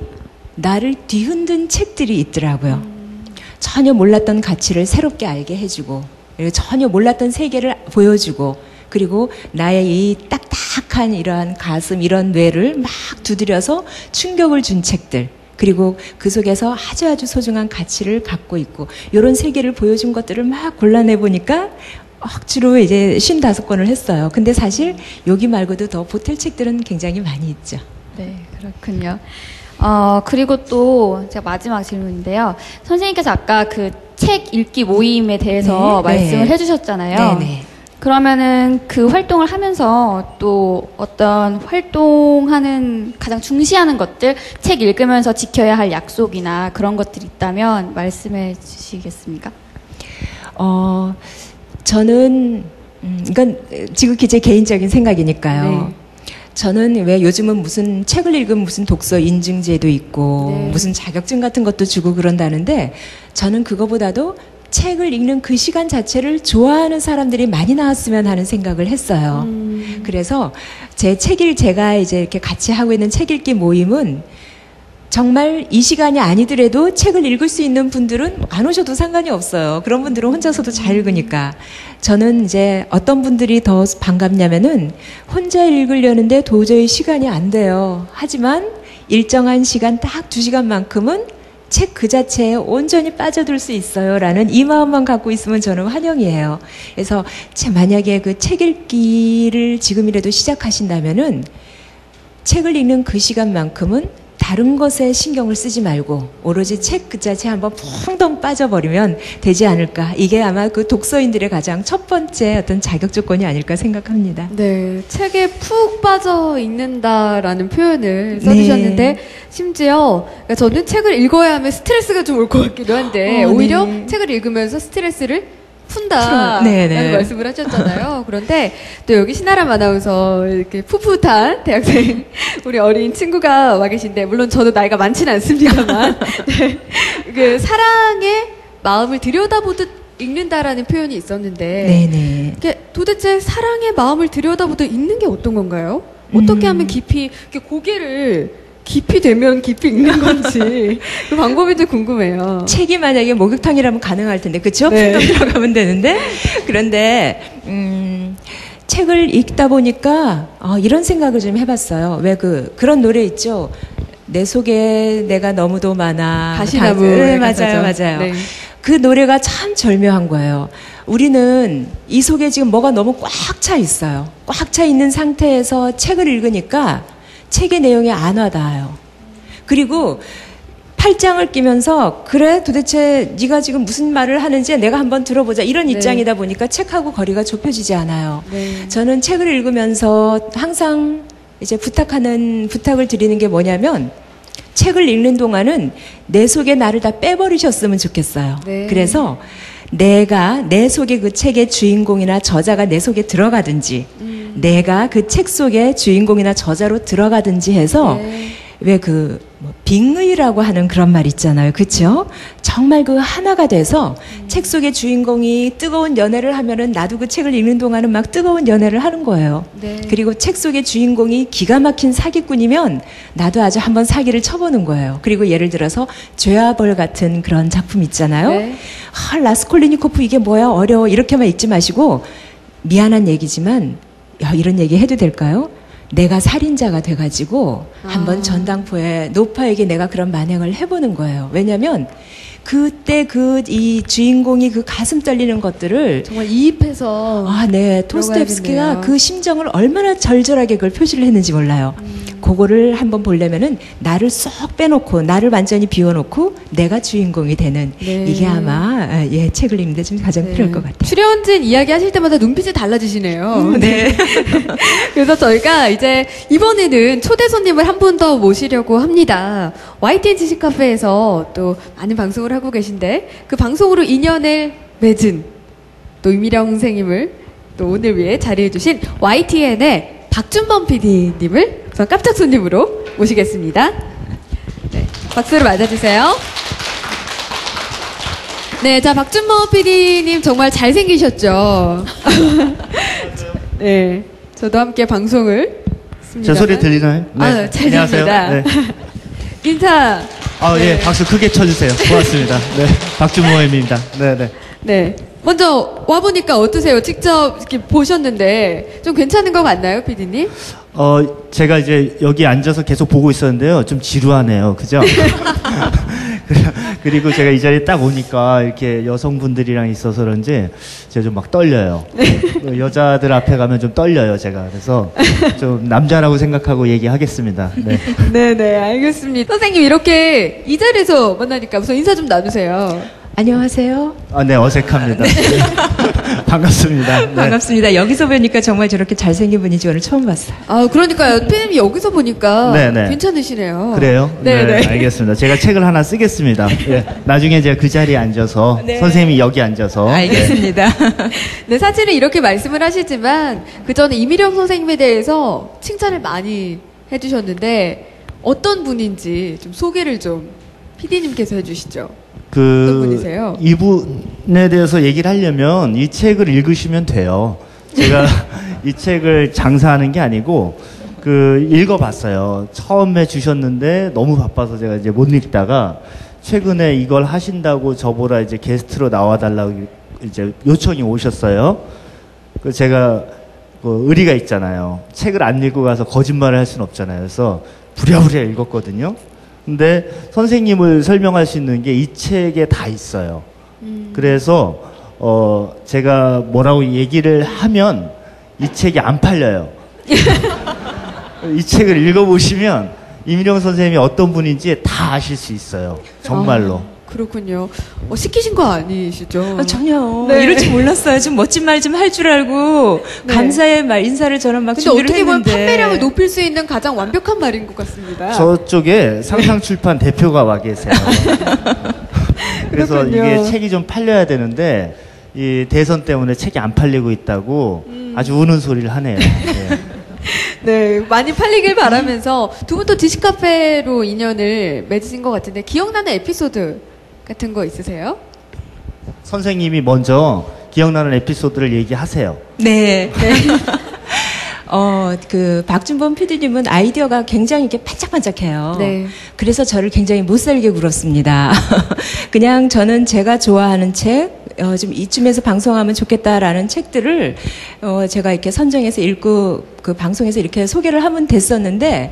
나를 뒤흔든 책들이 있더라고요. 전혀 몰랐던 가치를 새롭게 알게 해주고 그리고 전혀 몰랐던 세계를 보여주고 그리고 나의 이 딱딱한 이러한 가슴 이런 뇌를 막 두드려서 충격을 준 책들 그리고 그 속에서 아주 소중한 가치를 갖고 있고 이런 세계를 보여준 것들을 막 골라내보니까 억지로 이제 55권을 했어요. 근데 사실 여기 말고도 더 보탤 책들은 굉장히 많이 있죠.
네, 그렇군요. 그리고 또 제가 마지막 질문인데요. 선생님께서 아까 그 책 읽기 모임에 대해서
네,
말씀을
네.
해주셨잖아요.
네네.
그러면은 그 활동을 하면서 또 어떤 활동하는 가장 중시하는 것들, 책 읽으면서 지켜야 할 약속이나 그런 것들이 있다면 말씀해 주시겠습니까?
저는 이건 지극히 제 개인적인 생각이니까요.
네.
저는 왜 요즘은 무슨 책을 읽으면 무슨 독서 인증제도 있고
네.
무슨 자격증 같은 것도 주고 그런다는데 저는 그거보다도 책을 읽는 그 시간 자체를 좋아하는 사람들이 많이 나왔으면 하는 생각을 했어요. 그래서 제가 이제 이렇게 같이 하고 있는 책 읽기 모임은 정말 이 시간이 아니더라도 책을 읽을 수 있는 분들은 안 오셔도 상관이 없어요. 그런 분들은 혼자서도 잘 읽으니까. 저는 이제 어떤 분들이 더 반갑냐면은 혼자 읽으려는데 도저히 시간이 안 돼요. 하지만 일정한 시간 딱 2시간만큼은 책 그 자체에 온전히 빠져들 수 있어요. 라는 이 마음만 갖고 있으면 저는 환영이에요. 그래서 만약에 그 책 읽기를 지금이라도 시작하신다면은 책을 읽는 그 시간만큼은 다른 것에 신경을 쓰지 말고 오로지 책 그 자체에 한번 펑덩 빠져버리면 되지 않을까. 이게 아마 그 독서인들의 가장 첫 번째 어떤 자격 조건이 아닐까 생각합니다.
네, 책에 푹 빠져 있는다라는 표현을 써주셨는데 심지어 그러니까 저는 책을 읽어야 하면 스트레스가 좀 올 것 같기도 한데 오히려 책을 읽으면서 스트레스를 푼다라는 말씀을 하셨잖아요. 그런데 또 여기 신아람 아나운서 이렇게 풋풋한 대학생 우리 어린 친구가 와 계신데 물론 저도 나이가 많지는 않습니다만 네, 그 사랑의 마음을 들여다보듯 읽는다라는 표현이 있었는데 이게 도대체 사랑의 마음을 들여다보듯 읽는 게 어떤 건가요? 어떻게 하면 깊이 이렇게 고개를 깊이 되면 깊이 읽는 건지 그 방법이 좀 궁금해요.
책이 만약에 목욕탕이라면 가능할 텐데 그쵸?
네.
들어가면 되는데 그런데 책을 읽다 보니까 이런 생각을 좀 해봤어요. 왜 그런 노래 있죠? 내 속에 내가 너무도 많아.
가시나무.
네, 맞아요.
네.
그 노래가 참 절묘한 거예요. 우리는 이 속에 지금 뭐가 너무 꽉 차 있어요. 꽉 차 있는 상태에서 책을 읽으니까 책의 내용이 안 와닿아요. 그리고 팔짱을 끼면서 그래 도대체 네가 지금 무슨 말을 하는지 내가 한번 들어보자 이런 입장이다 보니까 책하고 거리가 좁혀지지 않아요. 저는 책을 읽으면서 항상 이제 부탁을 드리는 게 뭐냐면 책을 읽는 동안은 내 속에 나를 다 빼버리셨으면 좋겠어요. 그래서 내가 내 속에 그 책의 주인공이나 저자가 내 속에 들어가든지 내가 그 책 속의 주인공이나 저자로 들어가든지 해서 왜 빙의라고 하는 그런 말 있잖아요. 그쵸? 정말 그 하나가 돼서 책 속의 주인공이 뜨거운 연애를 하면은 나도 그 책을 읽는 동안은 막 뜨거운 연애를 하는 거예요. 그리고 책 속의 주인공이 기가 막힌 사기꾼이면 나도 아주 한번 사기를 쳐보는 거예요. 그리고 예를 들어서 죄와 벌 같은 그런 작품 있잖아요. 라스콜리니코프 이게 뭐야 어려워 이렇게만 읽지 마시고 미안한 얘기지만 이런 얘기 해도 될까요? 내가 살인자가 돼가지고 한번 전당포에 노파에게 내가 그런 만행을 해보는 거예요. 왜냐면 그때 이 주인공이 그 가슴 떨리는 것들을
정말 이입해서
토스토옙스키가 그 심정을 얼마나 절절하게 그걸 표시를 했는지 몰라요. 그거를 한번 보려면은 나를 쏙 빼놓고 나를 완전히 비워놓고 내가 주인공이 되는 이게 아마 책을 읽는데 좀 가장 필요할 것 같아요.
출연진 이야기 하실 때마다 눈빛이 달라지시네요. 그래서 저희가 이제 이번에는 초대 손님을 한 분 더 모시려고 합니다. YTN 지식카페에서 또 많은 방송을 하고 계신데 그 방송으로 인연을 맺은 또 이미령 선생님을 또 오늘 위해 자리해 주신 YTN의 박준범 PD님을 우선 깜짝 손님으로 모시겠습니다. 네, 박수로 맞아주세요. 네, 자 박준범 PD님 정말 잘생기셨죠? 네, 저도 함께 방송을 했습니다.
제 소리 들리나요?
네. 잘 들립니다.
네.
인사.
예, 박수 크게 쳐주세요. 고맙습니다. 네, 박준모입니다.
네. 먼저 와보니까 어떠세요? 직접 이렇게 보셨는데 좀 괜찮은 것 같나요, PD님?
제가 이제 여기 앉아서 계속 보고 있었는데요. 좀 지루하네요. 그죠? 그리고 제가 이 자리에 딱 오니까 이렇게 여성분들이랑 있어서 그런지 제가 좀 막 떨려요. 여자들 앞에 가면 좀 떨려요, 제가. 그래서 좀 남자라고 생각하고 얘기하겠습니다.
네, 알겠습니다. 선생님 이렇게 이 자리에서 만나니까 우선 인사 좀 나누세요.
안녕하세요.
네, 어색합니다. 반갑습니다.
반갑습니다. 여기서 뵈니까 정말 저렇게 잘생긴 분인지 오늘 처음 봤어요.
그러니까요. PD님이 여기서 보니까 괜찮으시네요.
그래요? 네, 알겠습니다. 제가 책을 하나 쓰겠습니다. 나중에 제가 그 자리에 앉아서 선생님이 여기 앉아서.
알겠습니다.
네, 사실은 이렇게 말씀을 하시지만 그 전에 이미령 선생님에 대해서 칭찬을 많이 해주셨는데 어떤 분인지 좀 소개를 좀 PD님께서 해주시죠. 어떤 분이세요?
이분에 대해서 얘기를 하려면 이 책을 읽으시면 돼요. 제가 이 책을 장사하는 게 아니고 읽어봤어요. 처음에 주셨는데 너무 바빠서 제가 이제 못 읽다가 최근에 이걸 하신다고 저보다 이제 게스트로 나와달라고 이제 요청이 오셨어요. 그 제가 의리가 있잖아요. 책을 안 읽고 가서 거짓말을 할 수는 없잖아요. 그래서 부랴부랴 읽었거든요. 근데 선생님을 설명할 수 있는 게 이 책에 다 있어요. 그래서 제가 뭐라고 얘기를 하면 이 책이 안 팔려요. 이 책을 읽어보시면 이민영 선생님이 어떤 분인지 다 아실 수 있어요. 정말로.
그렇군요. 시키신 거 아니시죠?
전혀.
네.
이럴 줄 몰랐어요. 좀 멋진 말 좀 할 줄 알고
네.
감사의 말, 인사를 저는 막
근데
준비를
어떻게 보면
했는데.
판매량을 높일 수 있는 가장 완벽한 말인 것 같습니다.
저쪽에 상상출판 대표가 와 계세요. 그래서
그렇군요.
이게 책이 좀 팔려야 되는데 이 대선 때문에 책이 안 팔리고 있다고 아주 우는 소리를 하네요. 네.
네, 많이 팔리길 바라면서 두 분 또 지식카페로 인연을 맺으신 것 같은데 기억나는 에피소드 같은 거 있으세요?
선생님이 먼저 기억나는 에피소드를 얘기하세요.
네. 박준범 PD님은 아이디어가 굉장히 이렇게 반짝반짝해요.
네.
그래서 저를 굉장히 못살게 굴었습니다. 그냥 저는 제가 좋아하는 책, 좀 이쯤에서 방송하면 좋겠다라는 책들을, 제가 이렇게 선정해서 읽고 그 방송에서 이렇게 소개를 하면 됐었는데,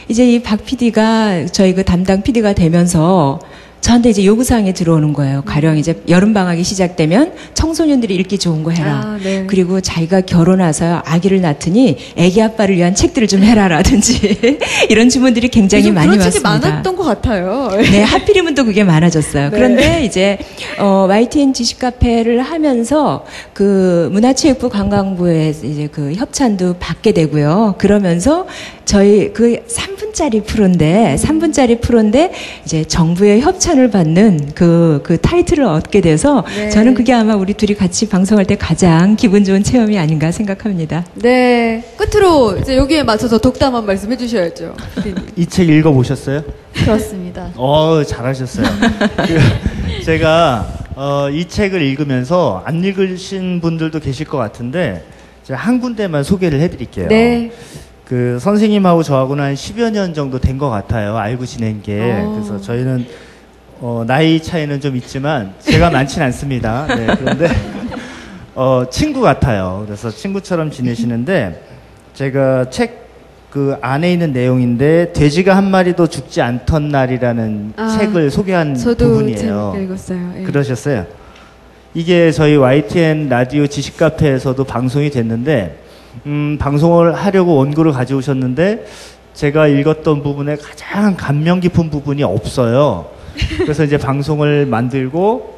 이제 이 박 PD가 저희 그 담당 PD가 되면서 저한테 이제 요구사항이 들어오는 거예요. 가령 이제 여름방학이 시작되면 청소년들이 읽기 좋은 거 해라.
네.
그리고 자기가 결혼해서 아기를 낳더니 아기 아빠를 위한 책들을 좀 해라라든지 이런 주문들이 굉장히 많이
그런
왔습니다.
책이 많았던 것 같아요.
네, 하필이면 또 그게 많아졌어요.
네.
그런데 이제 YTN 지식카페를 하면서 그 문화체육부 관광부에 이제 그 협찬도 받게 되고요. 그러면서 저희 그 3분짜리 프로인데 이제 정부의 협찬을 받는 그 타이틀을 얻게 돼서
네.
저는 그게 아마 우리 둘이 같이 방송할 때 가장 기분 좋은 체험이 아닌가 생각합니다.
네, 끝으로 이제 여기에 맞춰서 독담 한 말씀 해주셔야죠.
이 책 읽어보셨어요?
그렇습니다.
잘하셨어요. 제가 이 책을 읽으면서 안 읽으신 분들도 계실 것 같은데 제가 한 군데만 소개를 해드릴게요.
네.
그 선생님하고 저하고는 한 10여 년 정도 된 것 같아요. 알고 지낸 게. 그래서 저희는 나이 차이는 좀 있지만 제가 많진 않습니다. 네, 그런데 친구 같아요. 그래서 친구처럼 지내시는데 제가 책 그 안에 있는 내용인데 돼지가 한 마리도 죽지 않던 날이라는 책을 소개한 부분이에요.
저도 읽었어요. 예.
그러셨어요? 이게 저희 YTN 라디오 지식카페에서도 방송이 됐는데 방송을 하려고 원고를 가져오셨는데 제가 읽었던 부분에 가장 감명 깊은 부분이 없어요. 그래서 이제 방송을 만들고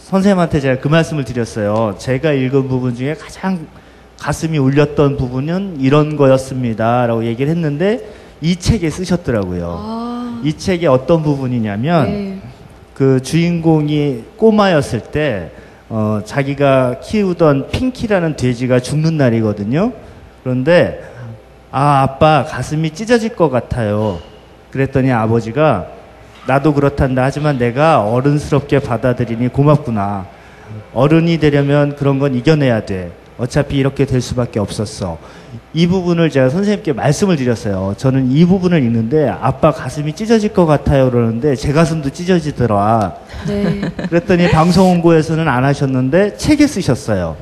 선생님한테 제가 그 말씀을 드렸어요. 제가 읽은 부분 중에 가장 가슴이 울렸던 부분은 이런 거였습니다 라고 얘기를 했는데 이 책에 쓰셨더라고요. 이 책의 어떤 부분이냐면
네.
그 주인공이 꼬마였을 때 자기가 키우던 핑키라는 돼지가 죽는 날이거든요. 그런데 아빠 가슴이 찢어질 것 같아요. 그랬더니 아버지가 나도 그렇단다. 하지만 내가 어른스럽게 받아들이니 고맙구나. 어른이 되려면 그런 건 이겨내야 돼. 어차피 이렇게 될 수밖에 없었어. 이 부분을 제가 선생님께 말씀을 드렸어요. 저는 이 부분을 읽는데 아빠 가슴이 찢어질 것 같아요 그러는데 제 가슴도 찢어지더라.
네.
그랬더니 방송 홍보에서는 안 하셨는데 책에 쓰셨어요.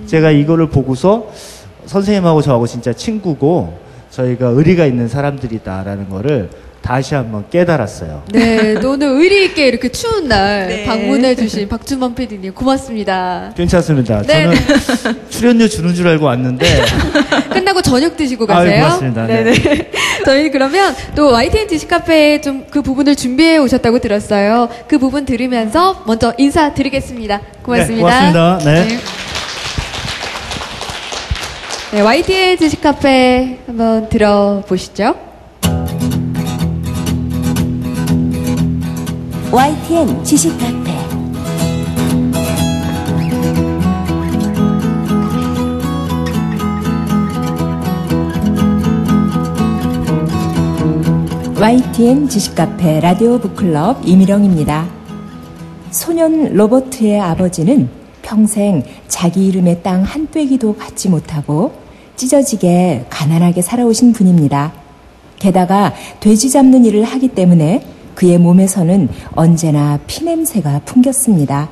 제가 이거를 보고서 선생님하고 저하고 진짜 친구고 저희가 의리가 있는 사람들이다라는 거를 다시 한번 깨달았어요.
네, 또 오늘 의리 있게 이렇게 추운 날
네.
방문해주신 박준범 PD님 고맙습니다.
괜찮습니다.
네.
저는 출연료 주는 줄 알고 왔는데
끝나고 저녁 드시고 가세요.
고맙습니다. 네.
네네. 저희는 그러면 또 YTN 지식카페에 좀 그 부분을 준비해 오셨다고 들었어요. 그 부분 들으면서 먼저 인사드리겠습니다. 고맙습니다.
네, 고맙습니다. 네.
네, YTN 지식카페 한번 들어보시죠.
YTN 지식카페 YTN 지식카페 라디오 북클럽 이미령입니다. 소년 로버트의 아버지는 평생 자기 이름의 땅 한 떼기도 갖지 못하고 찢어지게 가난하게 살아오신 분입니다. 게다가 돼지 잡는 일을 하기 때문에 그의 몸에서는 언제나 피냄새가 풍겼습니다.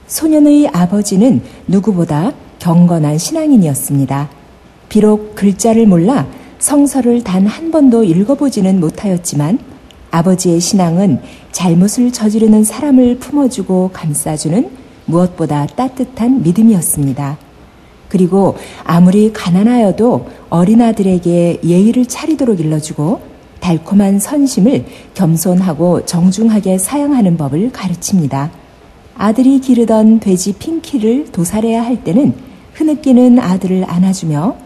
소년의 아버지는 누구보다 경건한 신앙인이었습니다. 비록 글자를 몰라 성서를 단 한 번도 읽어보지는 못하였지만 아버지의 신앙은 잘못을 저지르는 사람을 품어주고 감싸주는 무엇보다 따뜻한 믿음이었습니다. 그리고 아무리 가난하여도 어린아들에게 예의를 차리도록 일러주고 달콤한 선심을 겸손하고 정중하게 사양하는 법을 가르칩니다. 아들이 기르던 돼지 핑키를 도살해야 할 때는 흐느끼는 아들을 안아주며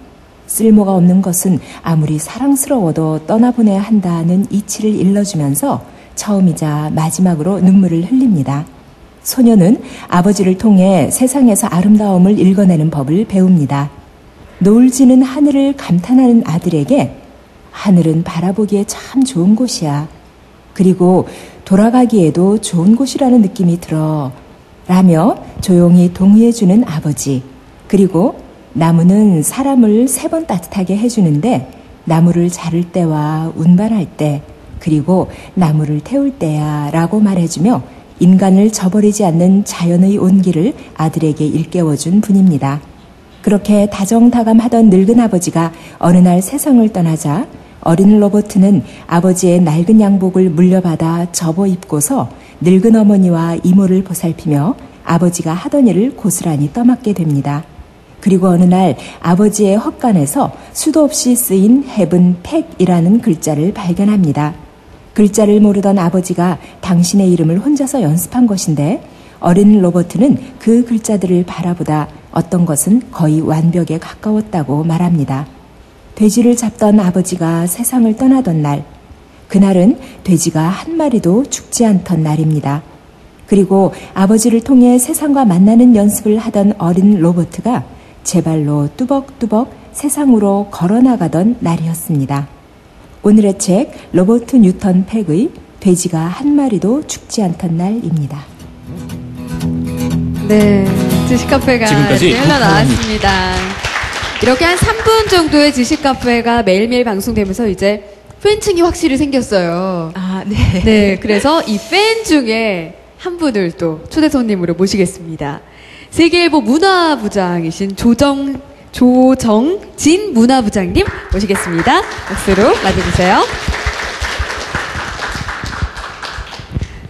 쓸모가 없는 것은 아무리 사랑스러워도 떠나보내야 한다는 이치를 일러주면서 처음이자 마지막으로 눈물을 흘립니다. 소녀는 아버지를 통해 세상에서 아름다움을 읽어내는 법을 배웁니다. 노을 지는 하늘을 감탄하는 아들에게 하늘은 바라보기에 참 좋은 곳이야. 그리고 돌아가기에도 좋은 곳이라는 느낌이 들어. 라며 조용히 동의해주는 아버지. 그리고 나무는 사람을 3번 따뜻하게 해주는데 나무를 자를 때와 운반할 때 그리고 나무를 태울 때야 라고 말해주며 인간을 저버리지 않는 자연의 온기를 아들에게 일깨워준 분입니다. 그렇게 다정다감하던 늙은 아버지가 어느 날 세상을 떠나자 어린 로버트는 아버지의 낡은 양복을 물려받아 접어 입고서 늙은 어머니와 이모를 보살피며 아버지가 하던 일을 고스란히 떠맡게 됩니다. 그리고 어느 날 아버지의 헛간에서 수도 없이 쓰인 heaven pack이라는 글자를 발견합니다. 글자를 모르던 아버지가 당신의 이름을 혼자서 연습한 것인데 어린 로버트는 그 글자들을 바라보다 어떤 것은 거의 완벽에 가까웠다고 말합니다. 돼지를 잡던 아버지가 세상을 떠나던 날, 그날은 돼지가 한 마리도 죽지 않던 날입니다. 그리고 아버지를 통해 세상과 만나는 연습을 하던 어린 로버트가 제 발로 뚜벅뚜벅 세상으로 걸어나가던 날이었습니다. 오늘의 책 로버트 뉴턴 팩의 돼지가 한 마리도 죽지 않던 날입니다.
네, 지식카페가
지금까지
흘러나왔습니다. 이렇게 한 3분 정도의 지식카페가 매일매일 방송되면서 이제 팬층이 확실히 생겼어요.
아, 네.
네, 그래서 이 팬 중에 한 분을 또 초대 손님으로 모시겠습니다. 세계일보 문화부장이신 조정진 문화부장님 모시겠습니다. 박수로 맞이해주세요.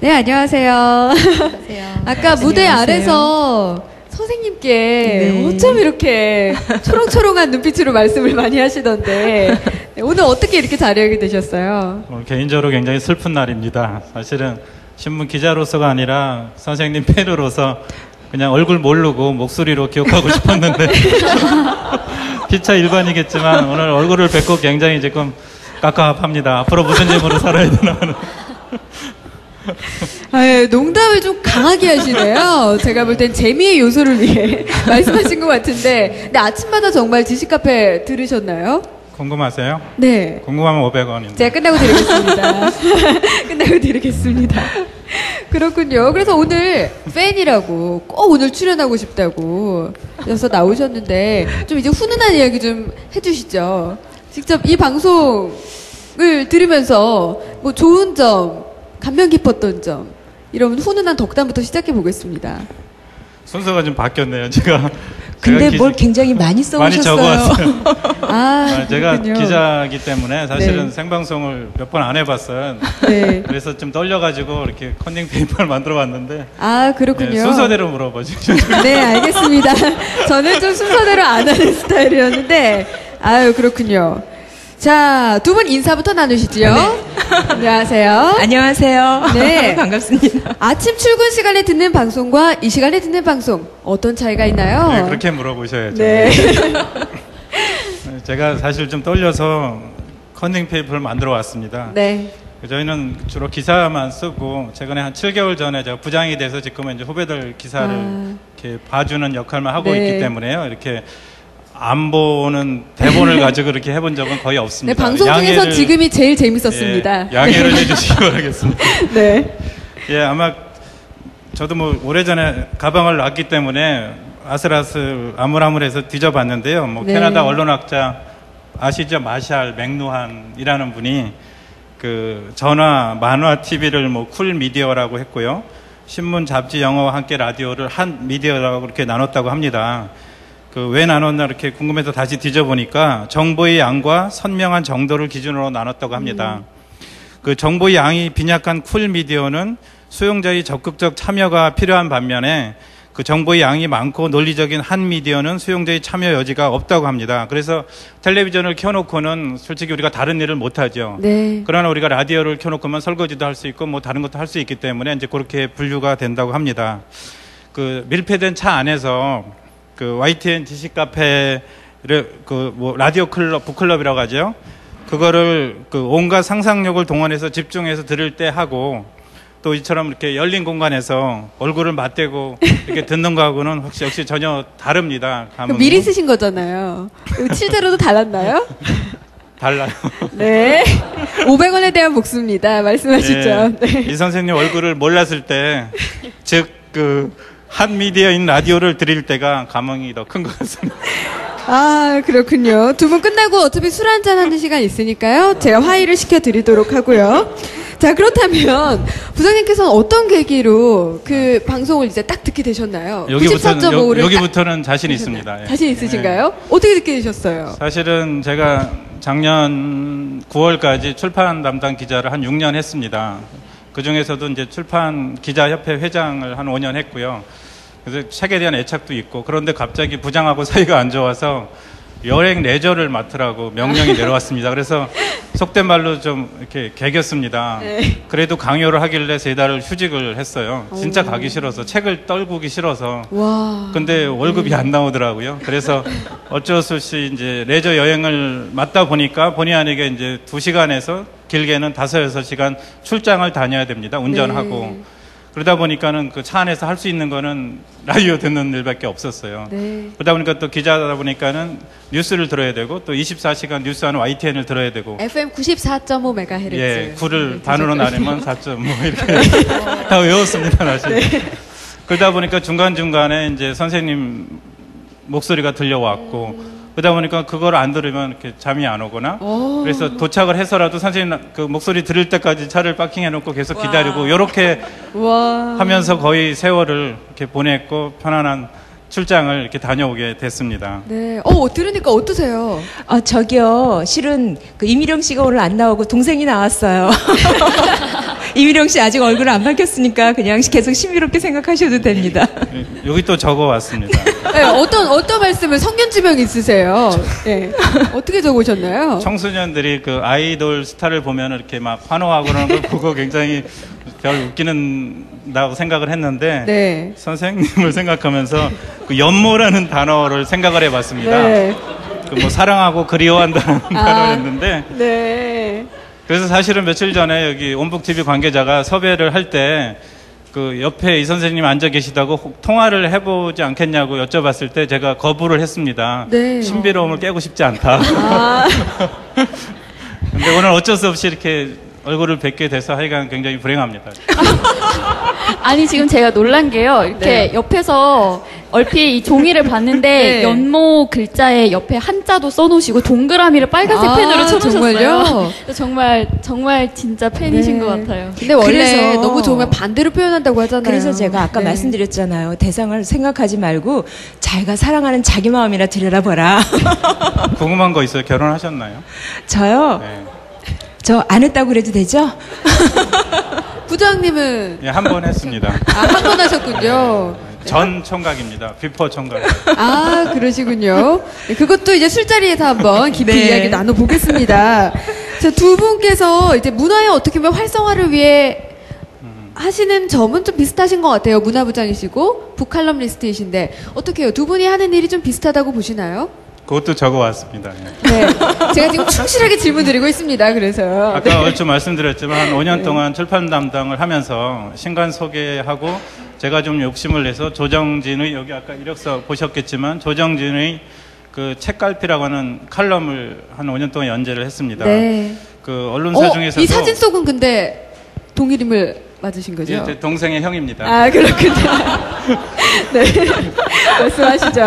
네, 안녕하세요.
안녕하세요.
아까 무대 아래서 선생님께
네.
어쩜 이렇게 초롱초롱한 눈빛으로 말씀을 많이 하시던데 네, 오늘 어떻게 이렇게 자리하게 되셨어요?
개인적으로 굉장히 슬픈 날입니다. 사실은 신문 기자로서가 아니라 선생님 팬으로서 그냥 얼굴 모르고 목소리로 기억하고 싶었는데 피차 일반이겠지만 오늘 얼굴을 뵙고 굉장히 지금 깝깝합니다. 앞으로 무슨 힘으로 살아야 되나 하는.
아, 농담을 좀 강하게 하시네요. 제가 볼 땐 재미의 요소를 위해 말씀하신 것 같은데 근데 아침마다 정말 지식카페 들으셨나요?
궁금하세요?
네.
궁금하면 500원입니다.
제가 끝나고 드리겠습니다. 끝나고 드리겠습니다. 그렇군요. 그래서 오늘 팬이라고 꼭 오늘 출연하고 싶다고 해서 나오셨는데 좀 이제 훈훈한 이야기 좀 해주시죠. 직접 이 방송을 들으면서 뭐 좋은 점, 감명 깊었던 점 이런 훈훈한 덕담부터 시작해 보겠습니다.
순서가 좀 바뀌었네요. 제가
근데 뭘 굉장히 많이 써오셨어요.
많이 적어왔어요. 제가
그렇군요.
기자이기 때문에 사실은
네.
생방송을 몇 번 안 해봤어요.
네.
그래서 좀 떨려가지고 이렇게 컨닝 페이퍼를 만들어봤는데
아, 그렇군요.
네, 순서대로 물어보죠.
네, 알겠습니다. 저는 좀 순서대로 안 하는 스타일이었는데 아유, 그렇군요. 자, 두 분 인사부터 나누시죠.
네.
안녕하세요.
안녕하세요.
네.
반갑습니다.
아침 출근 시간에 듣는 방송과 이 시간에 듣는 방송 어떤 차이가 있나요?
네, 그렇게 물어보셔야죠.
네.
제가 사실 좀 떨려서 컨닝 페이퍼를 만들어 왔습니다.
네.
저희는 주로 기사만 쓰고 최근에 한 7개월 전에 제가 부장이 돼서 지금은 이제 후배들 기사를 이렇게 봐주는 역할만 하고
네.
있기 때문에요. 이렇게 안 보는 대본을 가지고 이렇게 해본 적은 거의
네,
없습니다.
방송 중에서 지금이 제일 재밌었습니다.
예, 양해를 해주시기 바라겠습니다.
네.
예, 아마 저도 뭐 오래전에 가방을 놨기 때문에 아슬아슬해서 뒤져봤는데요. 뭐
네.
캐나다 언론학자 아시죠? 마샬 맥루한이라는 분이 그 전화, 만화, TV를 뭐 쿨 미디어라고 했고요. 신문, 잡지, 영어와 함께 라디오를 한 미디어라고 그렇게 나눴다고 합니다. 그 왜 나눴나 이렇게 궁금해서 다시 뒤져보니까 정보의 양과 선명한 정도를 기준으로 나눴다고 합니다. 그 정보의 양이 빈약한 쿨 미디어는 수용자의 적극적 참여가 필요한 반면에 그 정보의 양이 많고 논리적인 한 미디어는 수용자의 참여 여지가 없다고 합니다. 그래서 텔레비전을 켜놓고는 솔직히 우리가 다른 일을 못하죠.
네.
그러나 우리가 라디오를 켜놓고만 설거지도 할 수 있고 뭐 다른 것도 할 수 있기 때문에 이제 그렇게 분류가 된다고 합니다. 그 밀폐된 차 안에서 그 YTN DC 카페를 그 뭐 라디오 클럽, 북클럽이라고 하죠. 그거를 그 온갖 상상력을 동원해서 집중해서 들을 때 하고 또 이처럼 이렇게 열린 공간에서 얼굴을 맞대고 이렇게 듣는 거하고는 역시 전혀 다릅니다. 감흥이.
미리 쓰신 거잖아요. 실제로도 달랐나요?
달라요.
네. 500원에 대한 복수입니다. 말씀하시죠.
네.
네.
이 선생님 얼굴을 몰랐을 때, 즉, 한 미디어인 라디오를 들을 때가 감흥이 더 큰 것 같습니다.
아, 그렇군요. 두 분 끝나고 어차피 술 한잔 하는 시간 있으니까요. 제가 화의를 시켜드리도록 하고요. 자, 그렇다면 부장님께서는 어떤 계기로 그 방송을 이제 딱 듣게 되셨나요? 94.5를
여기부터는 자신 있습니다. 예.
자신 있으신가요? 어떻게 듣게 되셨어요?
사실은 제가 작년 9월까지 출판 담당 기자를 한 6년 했습니다. 그 중에서도 이제 출판 기자협회 회장을 한 5년 했고요. 그래서 책에 대한 애착도 있고, 그런데 갑자기 부장하고 사이가 안 좋아서 여행 레저를 맡으라고 명령이 내려왔습니다. 그래서 속된 말로 좀 이렇게 개겼습니다.
네.
그래도 강요를 하길래 3달을 휴직을 했어요. 진짜 가기 싫어서, 책을 떨구기 싫어서.
와.
근데 월급이 안 나오더라고요. 그래서 어쩔 수 없이 이제 레저 여행을 맡다 보니까 본의 아니게 이제 2시간에서 길게는 5-6시간 출장을 다녀야 됩니다. 운전하고.
네.
그러다 보니까는 그 차 안에서 할 수 있는 거는 라디오 듣는 일밖에 없었어요.
네.
그러다 보니까 또 기자다 보니까는 뉴스를 들어야 되고 또 24시간 뉴스하는 YTN을 들어야 되고.
FM 94.5MHz.
예, 9를 반으로 나누면 4.5 이렇게 다 외웠습니다, 사실.
네.
그러다 보니까 중간중간에 이제 선생님 목소리가 들려왔고, 그러다 보니까 그걸 안 들으면 이렇게 잠이 안 오거나, 그래서 도착을 해서라도 선생님 그 목소리 들을 때까지 차를 파킹해놓고 계속 기다리고, 요렇게 하면서 거의 세월을 이렇게 보냈고, 편안한 출장을 이렇게 다녀오게 됐습니다.
네. 들으니까 어떠세요?
저기요, 실은 그 이미령 씨가 오늘 안 나오고 동생이 나왔어요. 이미령 씨 아직 얼굴 안 밝혔으니까 그냥 계속 신비롭게 생각하셔도 됩니다.
여기 또 적어 왔습니다.
네, 어떤 말씀을 성견지명 있으세요? 네. 어떻게 적으셨나요?
청소년들이 그 아이돌 스타를 보면 이렇게 막 환호하고 그러는 걸 보고 굉장히 별 웃기는다고 생각을 했는데,
네.
선생님을 생각하면서 그 연모라는 단어를 생각을 해봤습니다.
네.
그 뭐 사랑하고 그리워한다는 단어였는데,
네.
그래서 사실은 며칠 전에 여기 온북TV 관계자가 섭외를 할 때 그 옆에 이 선생님 앉아 계시다고 통화를 해보지 않겠냐고 여쭤봤을 때 제가 거부를 했습니다.
네.
신비로움을 깨고 싶지 않다. 근데 오늘 어쩔 수 없이 이렇게 얼굴을 뵙게 돼서 하여간 굉장히 불행합니다.
아니, 지금 제가 놀란 게요. 이렇게
네.
옆에서 얼핏 이 종이를 봤는데
네.
연모 글자에 옆에 한자도 써놓으시고 동그라미를 빨간색 펜으로 쳐놓으셨어요.
정말요?
정말 진짜 팬이신
네.
것 같아요.
근데 원래
그래서
너무 좋으면 반대로 표현한다고 하잖아요.
그래서 제가 아까
네.
말씀드렸잖아요. 대상을 생각하지 말고 자기가 사랑하는 자기 마음이나 들여다보라.
궁금한 거 있어요? 결혼하셨나요?
저요?
네.
저 안 했다고 그래도 되죠?
부장님은
예, 한 번 했습니다.
한 번 하셨군요.
전 총각입니다. 비포 총각.
그러시군요. 네, 그것도 이제 술자리에서 한번 깊이
네.
이야기 나눠보겠습니다. 자, 두 분께서 이제 문화의 어떻게 보면 활성화를 위해 하시는 점은 좀 비슷하신 것 같아요. 문화부장이시고 북칼럼니스트이신데 어떻게 해요? 두 분이 하는 일이 좀 비슷하다고 보시나요?
그것도 적어 왔습니다. 예.
네. 제가 지금 충실하게 질문 드리고 있습니다. 그래서요.
아까 얼추 말씀드렸지만 한 5년 동안 출판 담당을 하면서 신간 소개하고 제가 좀 욕심을 내서 조정진의, 여기 아까 이력서 보셨겠지만 조정진의 그 책갈피라고 하는 칼럼을 한 5년 동안 연재를 했습니다.
네.
그 언론사 중에서도
이 사진 속은 근데 동일임을 맞으신 거죠?
예, 제 동생의 형입니다.
아, 그렇군요. 네. 말씀하시죠.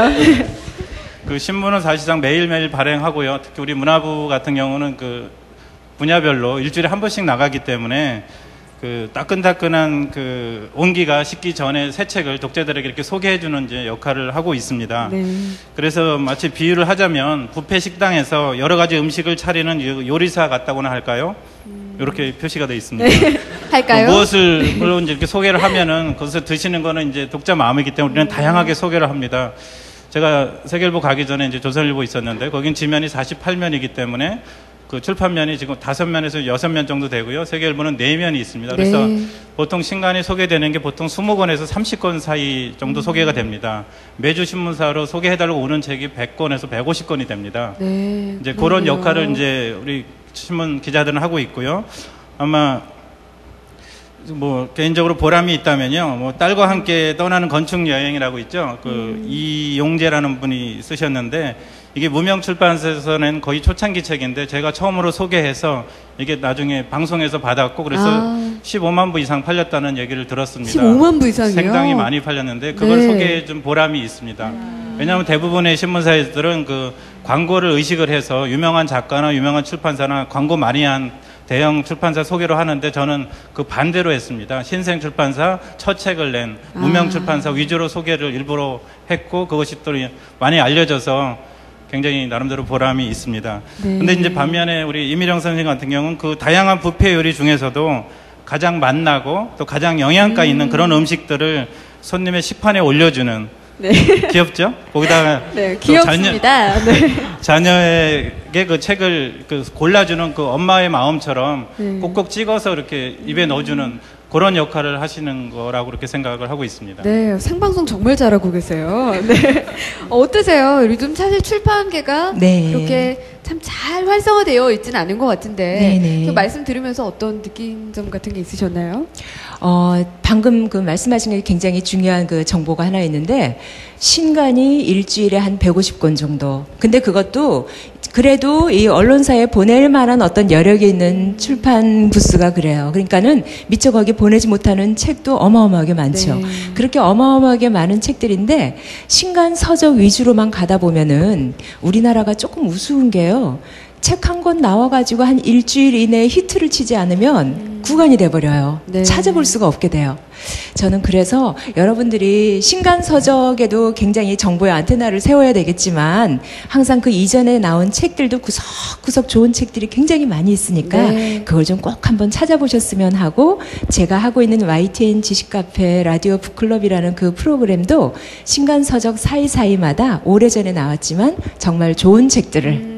그 신문은 사실상 매일매일 발행하고요. 특히 우리 문화부 같은 경우는 그 분야별로 일주일에 한 번씩 나가기 때문에 그 따끈따끈한 그 온기가 식기 전에 새 책을 독자들에게 이렇게 소개해주는 이제 역할을 하고 있습니다.
네.
그래서 마치 비유를 하자면 뷔페 식당에서 여러 가지 음식을 차리는 요리사 같다고나 할까요? 이렇게 표시가 되어 있습니다.
네. 할까요?
무엇을 물론 이제 이렇게 소개를 하면은 거기서 드시는 거는 이제 독자 마음이기 때문에 우리는 다양하게 소개를 합니다. 제가 세계일보 가기 전에 이제 조선일보 있었는데 거긴 지면이 48면이기 때문에 그 출판면이 지금 5면에서 6면 정도 되고요. 세계일보는 4면이 있습니다. 그래서
네.
보통 신간이 소개되는 게 보통 20권에서 30권 사이 정도 소개가 됩니다. 매주 신문사로 소개해달라고 오는 책이 100권에서 150권이 됩니다.
네.
이제 그런 역할을 이제 우리 신문 기자들은 하고 있고요. 아마 뭐 개인적으로 보람이 있다면요. 뭐 딸과 함께 떠나는 건축 여행이라고 있죠. 그 이용재라는 분이 쓰셨는데 이게 무명 출판사에서는 거의 초창기 책인데 제가 처음으로 소개해서 이게 나중에 방송에서 받았고 그래서 15만 부 이상 팔렸다는 얘기를 들었습니다.
15만 부 이상이요?
상당히 많이 팔렸는데 그걸
네.
소개해 준 보람이 있습니다. 왜냐하면 대부분의 신문사들은 그 광고를 의식을 해서 유명한 작가나 유명한 출판사나 광고 많이 한 대형 출판사 소개로 하는데 저는 그 반대로 했습니다. 신생 출판사 첫 책을 낸 무명 출판사 위주로 소개를 일부러 했고 그것이 또 많이 알려져서 굉장히 나름대로 보람이 있습니다.
네.
근데 이제 반면에 우리 이미령 선생님 같은 경우는 그 다양한 뷔페 요리 중에서도 가장 맛나고 또 가장 영양가 있는 그런 음식들을 손님의 식판에 올려주는
네.
귀엽죠? 거기다가
네, 귀엽습니다.
자녀에게 그 책을 그 골라주는 그 엄마의 마음처럼
네.
꼭꼭 찍어서 이렇게 입에 넣어주는 그런 역할을 하시는 거라고 그렇게 생각을 하고 있습니다.
네, 생방송 정말 잘하고 계세요. 네. 어떠세요? 요즘 사실 출판계가
네.
이렇게 참 잘 활성화되어 있지는 않은 것 같은데
네네.
그 말씀 들으면서 어떤 느낀 점 같은 게 있으셨나요?
방금 그 말씀하신 게 굉장히 중요한 그 정보가 하나 있는데 신간이 일주일에 한 150권 정도. 근데 그것도 그래도 이 언론사에 보낼 만한 어떤 여력이 있는 출판 부스가 그래요. 그러니까는 미처 거기 보내지 못하는 책도 어마어마하게 많죠.
네.
그렇게 어마어마하게 많은 책들인데 신간 서적 위주로만 가다 보면은 우리나라가 조금 우스운 게요. 책 한 권 나와가지고 한 일주일 이내에 히트를 치지 않으면 구간이 돼버려요.
네.
찾아볼 수가 없게 돼요. 저는 그래서 여러분들이 신간 서적에도 굉장히 정보의 안테나를 세워야 되겠지만 항상 그 이전에 나온 책들도 구석구석 좋은 책들이 굉장히 많이 있으니까
네.
그걸 좀 꼭 한번 찾아보셨으면 하고 제가 하고 있는 YTN 지식카페 라디오 북클럽이라는 그 프로그램도 신간 서적 사이사이마다 오래전에 나왔지만 정말 좋은 책들을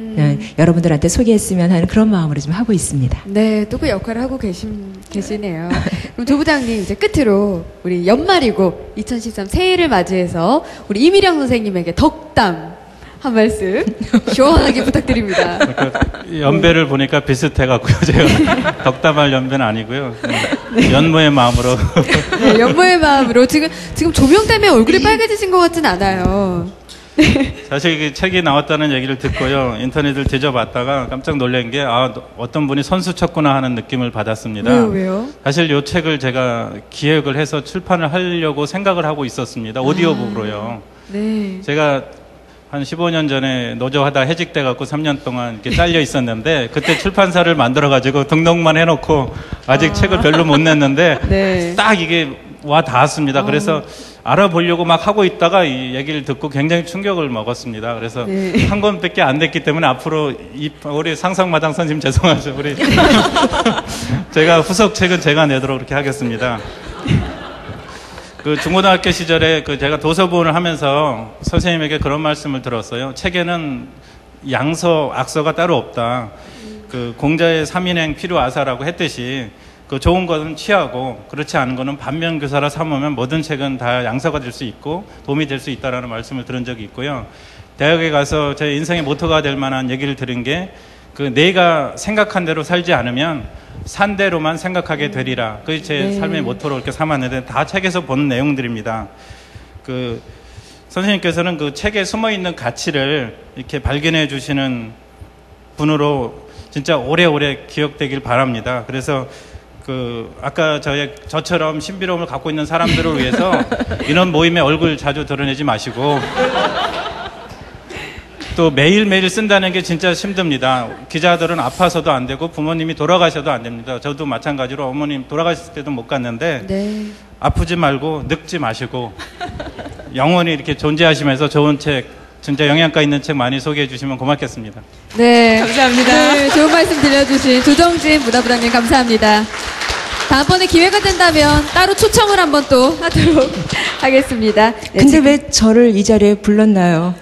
여러분들한테 소개했으면 하는 그런 마음으로 좀 하고 있습니다.
네, 또 그 역할을 하고 계시네요. 그럼 조 부장님 이제 끝으로 우리 연말이고 2013 새해를 맞이해서 우리 이미령 선생님에게 덕담 한 말씀 시원하게 부탁드립니다.
그러니까 연배를 보니까 비슷해갖고요. 제가 덕담할 연배는 아니고요. 연모의 마음으로.
네, 연모의 마음으로 지금 조명 때문에 얼굴이 빨개지신 것 같진 않아요.
사실 그 책이 나왔다는 얘기를 듣고요. 인터넷을 뒤져봤다가 깜짝 놀란 게 어떤 분이 선수 쳤구나 하는 느낌을 받았습니다.
왜요?
사실 이 책을 제가 기획을 해서 출판을 하려고 생각을 하고 있었습니다. 오디오북으로요.
네.
제가 한 15년 전에 노조하다 해직돼 갖고 3년 동안 이렇게 잘려 있었는데 그때 출판사를 만들어 가지고 등록만 해놓고 아직 책을 별로 못 냈는데
네.
딱 이게 와 닿았습니다. 그래서 알아보려고 막 하고 있다가 이 얘기를 듣고 굉장히 충격을 먹었습니다. 그래서
네.
한 권밖에 안 됐기 때문에 앞으로 우리 상상마당 선생님 죄송하죠. 우리 제가 후속 책은 제가 내도록 그렇게 하겠습니다. 그 중고등학교 시절에 그 제가 도서부원을 하면서 선생님에게 그런 말씀을 들었어요. 책에는 양서, 악서가 따로 없다. 그 공자의 3인행 필요아사라고 했듯이 그 좋은 것은 취하고 그렇지 않은 것은 반면교사라 삼으면 모든 책은 다 양서가 될 수 있고 도움이 될 수 있다라는 말씀을 들은 적이 있고요. 대학에 가서 제 인생의 모토가 될 만한 얘기를 들은 게 그 내가 생각한 대로 살지 않으면 산 대로만 생각하게 되리라. 그게 제 삶의 모토로 이렇게 삼았는데 다 책에서 본 내용들입니다. 그 선생님께서는 그 책에 숨어 있는 가치를 이렇게 발견해 주시는 분으로 진짜 오래오래 기억되길 바랍니다. 그래서 아까 저처럼 신비로움을 갖고 있는 사람들을 위해서 이런 모임에 얼굴 자주 드러내지 마시고 또 매일매일 쓴다는 게 진짜 힘듭니다. 기자들은 아파서도 안 되고 부모님이 돌아가셔도 안 됩니다. 저도 마찬가지로 어머님 돌아가셨을 때도 못 갔는데
네.
아프지 말고 늙지 마시고 영원히 이렇게 존재하시면서 좋은 책, 진짜 영양가 있는 책 많이 소개해 주시면 고맙겠습니다.
네.
감사합니다.
네, 좋은 말씀 들려주신 조정진 문화부장님 감사합니다. 다음번에 기회가 된다면 따로 초청을 한번 또 하도록 하겠습니다. 네,
근데
지금...
왜 저를 이 자리에 불렀나요?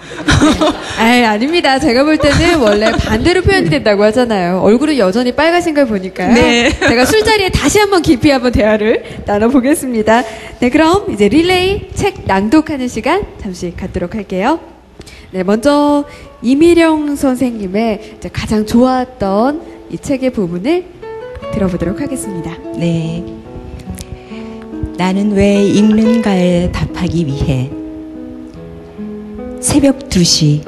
아닙니다. 제가 볼 때는 원래 반대로 표현이 된다고 하잖아요. 얼굴은 여전히 빨가신 걸 보니까요.
네.
제가 술자리에 다시 한번 깊이 한번 대화를 나눠보겠습니다. 네, 그럼 이제 릴레이 책 낭독하는 시간 잠시 갖도록 할게요. 네, 먼저 이미령 선생님의 이제 가장 좋아했던 이 책의 부분을 들어보도록 하겠습니다.
네. 나는 왜 읽는가에 답하기 위해 새벽 2시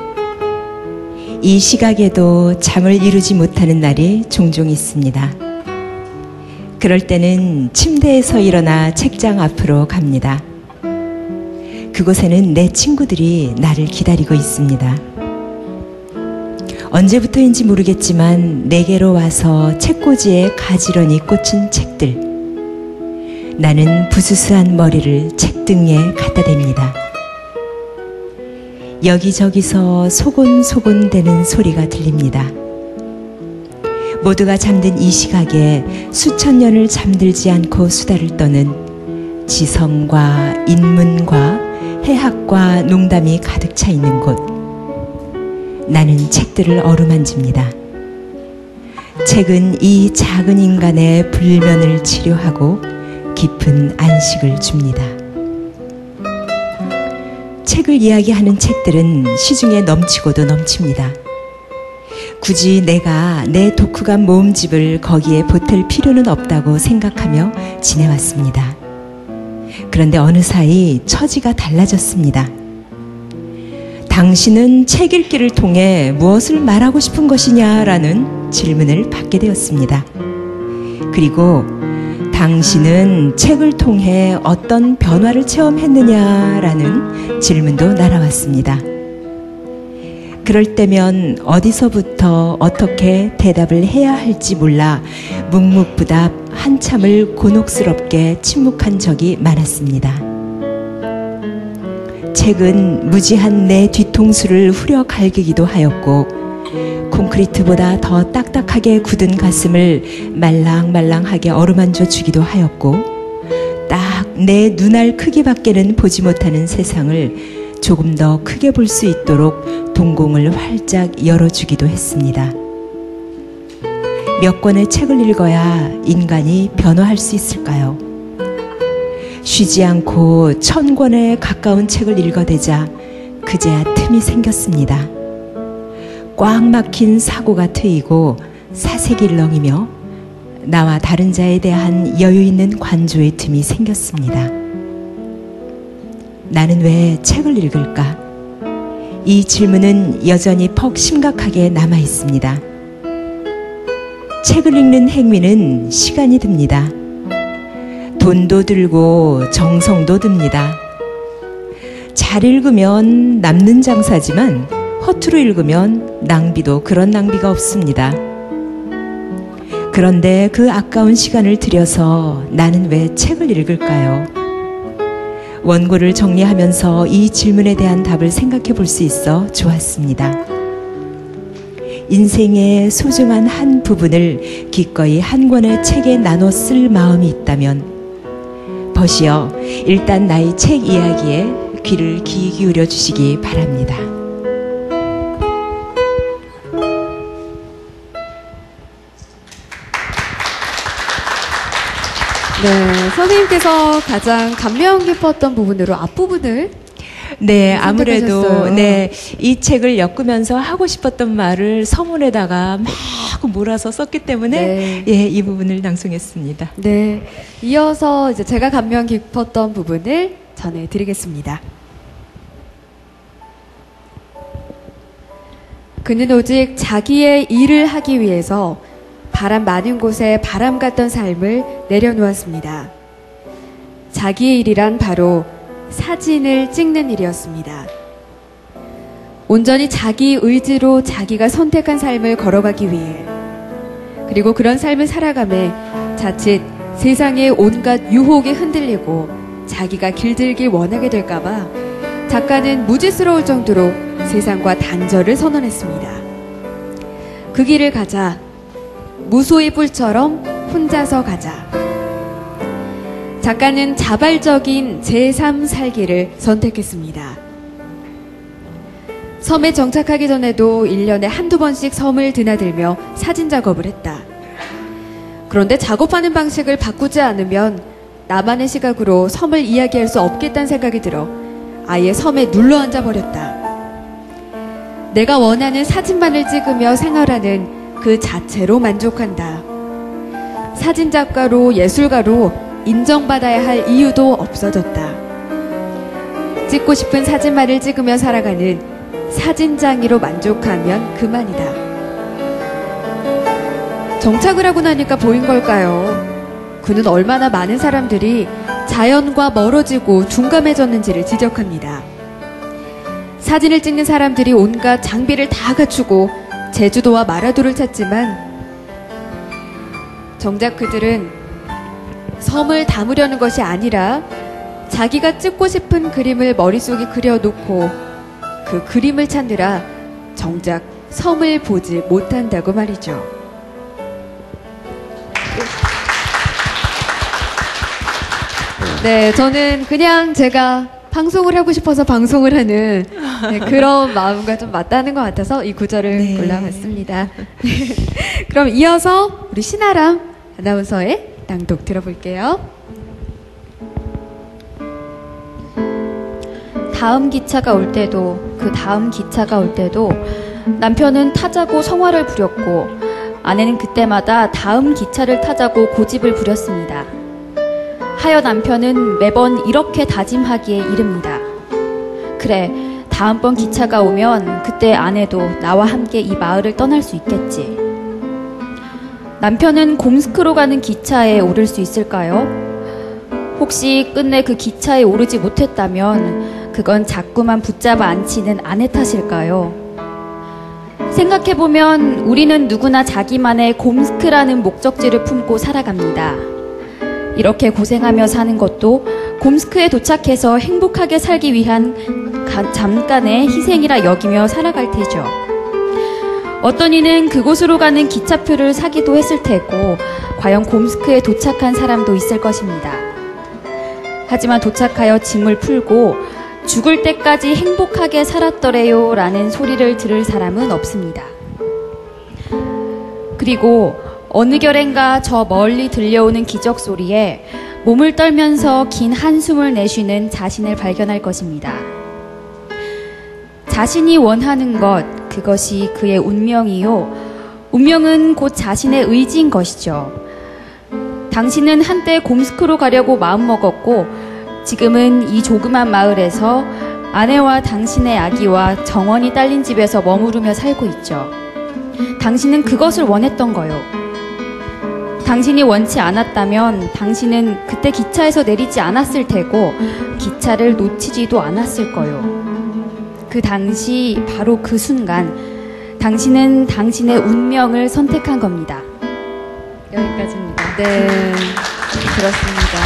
이 시각에도 잠을 이루지 못하는 날이 종종 있습니다. 그럴 때는 침대에서 일어나 책장 앞으로 갑니다. 그곳에는 내 친구들이 나를 기다리고 있습니다. 언제부터인지 모르겠지만 내게로 와서 책꽂이에 가지런히 꽂힌 책들. 나는 부스스한 머리를 책등에 갖다 댑니다. 여기저기서 소곤소곤대는 소리가 들립니다. 모두가 잠든 이 시각에 수천 년을 잠들지 않고 수다를 떠는 지성과 인문과 해학과 농담이 가득 차 있는 곳. 나는 책들을 어루만집니다. 책은 이 작은 인간의 불면을 치료하고 깊은 안식을 줍니다. 책을 이야기하는 책들은 시중에 넘치고도 넘칩니다. 굳이 내가 내 독후감 모음집을 거기에 보탤 필요는 없다고 생각하며 지내왔습니다. 그런데 어느 사이 처지가 달라졌습니다. 당신은 책 읽기를 통해 무엇을 말하고 싶은 것이냐라는 질문을 받게 되었습니다. 그리고 당신은 책을 통해 어떤 변화를 체험했느냐라는 질문도 날아왔습니다. 그럴 때면 어디서부터 어떻게 대답을 해야 할지 몰라 묵묵부답 한참을 곤혹스럽게 침묵한 적이 많았습니다. 책은 무지한 내 뒤통수를 후려 갈기기도 하였고 콘크리트보다 더 딱딱하게 굳은 가슴을 말랑말랑하게 어루만져 주기도 하였고 딱 내 눈알 크기밖에는 보지 못하는 세상을 조금 더 크게 볼 수 있도록 동공을 활짝 열어주기도 했습니다. 몇 권의 책을 읽어야 인간이 변화할 수 있을까요? 쉬지 않고 1000권에 가까운 책을 읽어대자 그제야 틈이 생겼습니다. 꽉 막힌 사고가 트이고 사색이 일렁이며 나와 다른 자에 대한 여유 있는 관조의 틈이 생겼습니다. 나는 왜 책을 읽을까? 이 질문은 여전히 퍽 심각하게 남아 있습니다. 책을 읽는 행위는 시간이 듭니다. 돈도 들고 정성도 듭니다. 잘 읽으면 남는 장사지만 허투루 읽으면 낭비도 그런 낭비가 없습니다. 그런데 그 아까운 시간을 들여서 나는 왜 책을 읽을까요? 원고를 정리하면서 이 질문에 대한 답을 생각해 볼 수 있어 좋았습니다. 인생의 소중한 한 부분을 기꺼이 한 권의 책에 나눠 쓸 마음이 있다면 버시어 일단 나의 책 이야기에 귀를 기울여 주시기 바랍니다.
네, 선생님께서 가장 감명 깊었던 부분으로 앞부분을
네, 아무래도
선택하셨어요.
네, 이 책을 엮으면서 하고 싶었던 말을 서문에다가 막 몰아서 썼기 때문에
네.
예, 이 부분을 낭송했습니다.
네, 이어서 이제 제가 감명 깊었던 부분을 전해드리겠습니다. 그는 오직 자기의 일을 하기 위해서 바람 많은 곳에 바람 같던 삶을 내려놓았습니다. 자기의 일이란 바로 사진을 찍는 일이었습니다. 온전히 자기 의지로 자기가 선택한 삶을 걸어가기 위해, 그리고 그런 삶을 살아가며 자칫 세상의 온갖 유혹에 흔들리고 자기가 길들기 원하게 될까봐 작가는 무지스러울 정도로 세상과 단절을 선언했습니다. 그 길을 가자. 무소의 뿔처럼 혼자서 가자. 작가는 자발적인 제3 살기를 선택했습니다. 섬에 정착하기 전에도 1년에 한두 번씩 섬을 드나들며 사진 작업을 했다. 그런데 작업하는 방식을 바꾸지 않으면 나만의 시각으로 섬을 이야기할 수 없겠다는 생각이 들어 아예 섬에 눌러앉아 버렸다. 내가 원하는 사진만을 찍으며 생활하는 그 자체로 만족한다. 사진작가로 예술가로 인정받아야 할 이유도 없어졌다. 찍고 싶은 사진만을 찍으며 살아가는 사진장이로 만족하면 그만이다. 정착을 하고 나니까 보인 걸까요? 그는 얼마나 많은 사람들이 자연과 멀어지고 둔감해졌는지를 지적합니다. 사진을 찍는 사람들이 온갖 장비를 다 갖추고 제주도와 마라도를 찾지만 정작 그들은 섬을 담으려는 것이 아니라 자기가 찍고 싶은 그림을 머릿속에 그려놓고 그 그림을 찾느라 정작 섬을 보지 못한다고 말이죠. 네, 저는 그냥 제가 방송을 하고 싶어서 방송을 하는 그런 마음과 좀 맞다는 것 같아서 이 구절을 골라봤습니다. 그럼 이어서 우리 신아람 아나운서의 낭독 들어볼게요.
다음 기차가 올 때도 그 다음 기차가 올 때도 남편은 타자고 성화를 부렸고 아내는 그때마다 다음 기차를 타자고 고집을 부렸습니다. 하여 남편은 매번 이렇게 다짐하기에 이릅니다. 그래, 다음번 기차가 오면 그때 아내도 나와 함께 이 마을을 떠날 수 있겠지. 남편은 곰스크로 가는 기차에 오를 수 있을까요? 혹시 끝내 그 기차에 오르지 못했다면 그건 자꾸만 붙잡아 앉히는 아내 탓일까요? 생각해보면 우리는 누구나 자기만의 곰스크라는 목적지를 품고 살아갑니다. 이렇게 고생하며 사는 것도 곰스크에 도착해서 행복하게 살기 위한 잠깐의 희생이라 여기며 살아갈 테죠. 어떤 이는 그곳으로 가는 기차표를 사기도 했을 테고 과연 곰스크에 도착한 사람도 있을 것입니다. 하지만 도착하여 짐을 풀고 죽을 때까지 행복하게 살았더래요 라는 소리를 들을 사람은 없습니다. 그리고 어느 결엔가 저 멀리 들려오는 기적 소리에 몸을 떨면서 긴 한숨을 내쉬는 자신을 발견할 것입니다. 자신이 원하는 것, 그것이 그의 운명이요. 운명은 곧 자신의 의지인 것이죠. 당신은 한때 곰스크로 가려고 마음먹었고 지금은 이 조그만 마을에서 아내와 당신의 아기와 정원이 딸린 집에서 머무르며 살고 있죠. 당신은 그것을 원했던 거요. 당신이 원치 않았다면 당신은 그때 기차에서 내리지 않았을 테고 기차를 놓치지도 않았을 거요. 그 당시 바로 그 순간 당신은 당신의 운명을 선택한 겁니다. 여기까지입니다.
네, 그렇습니다.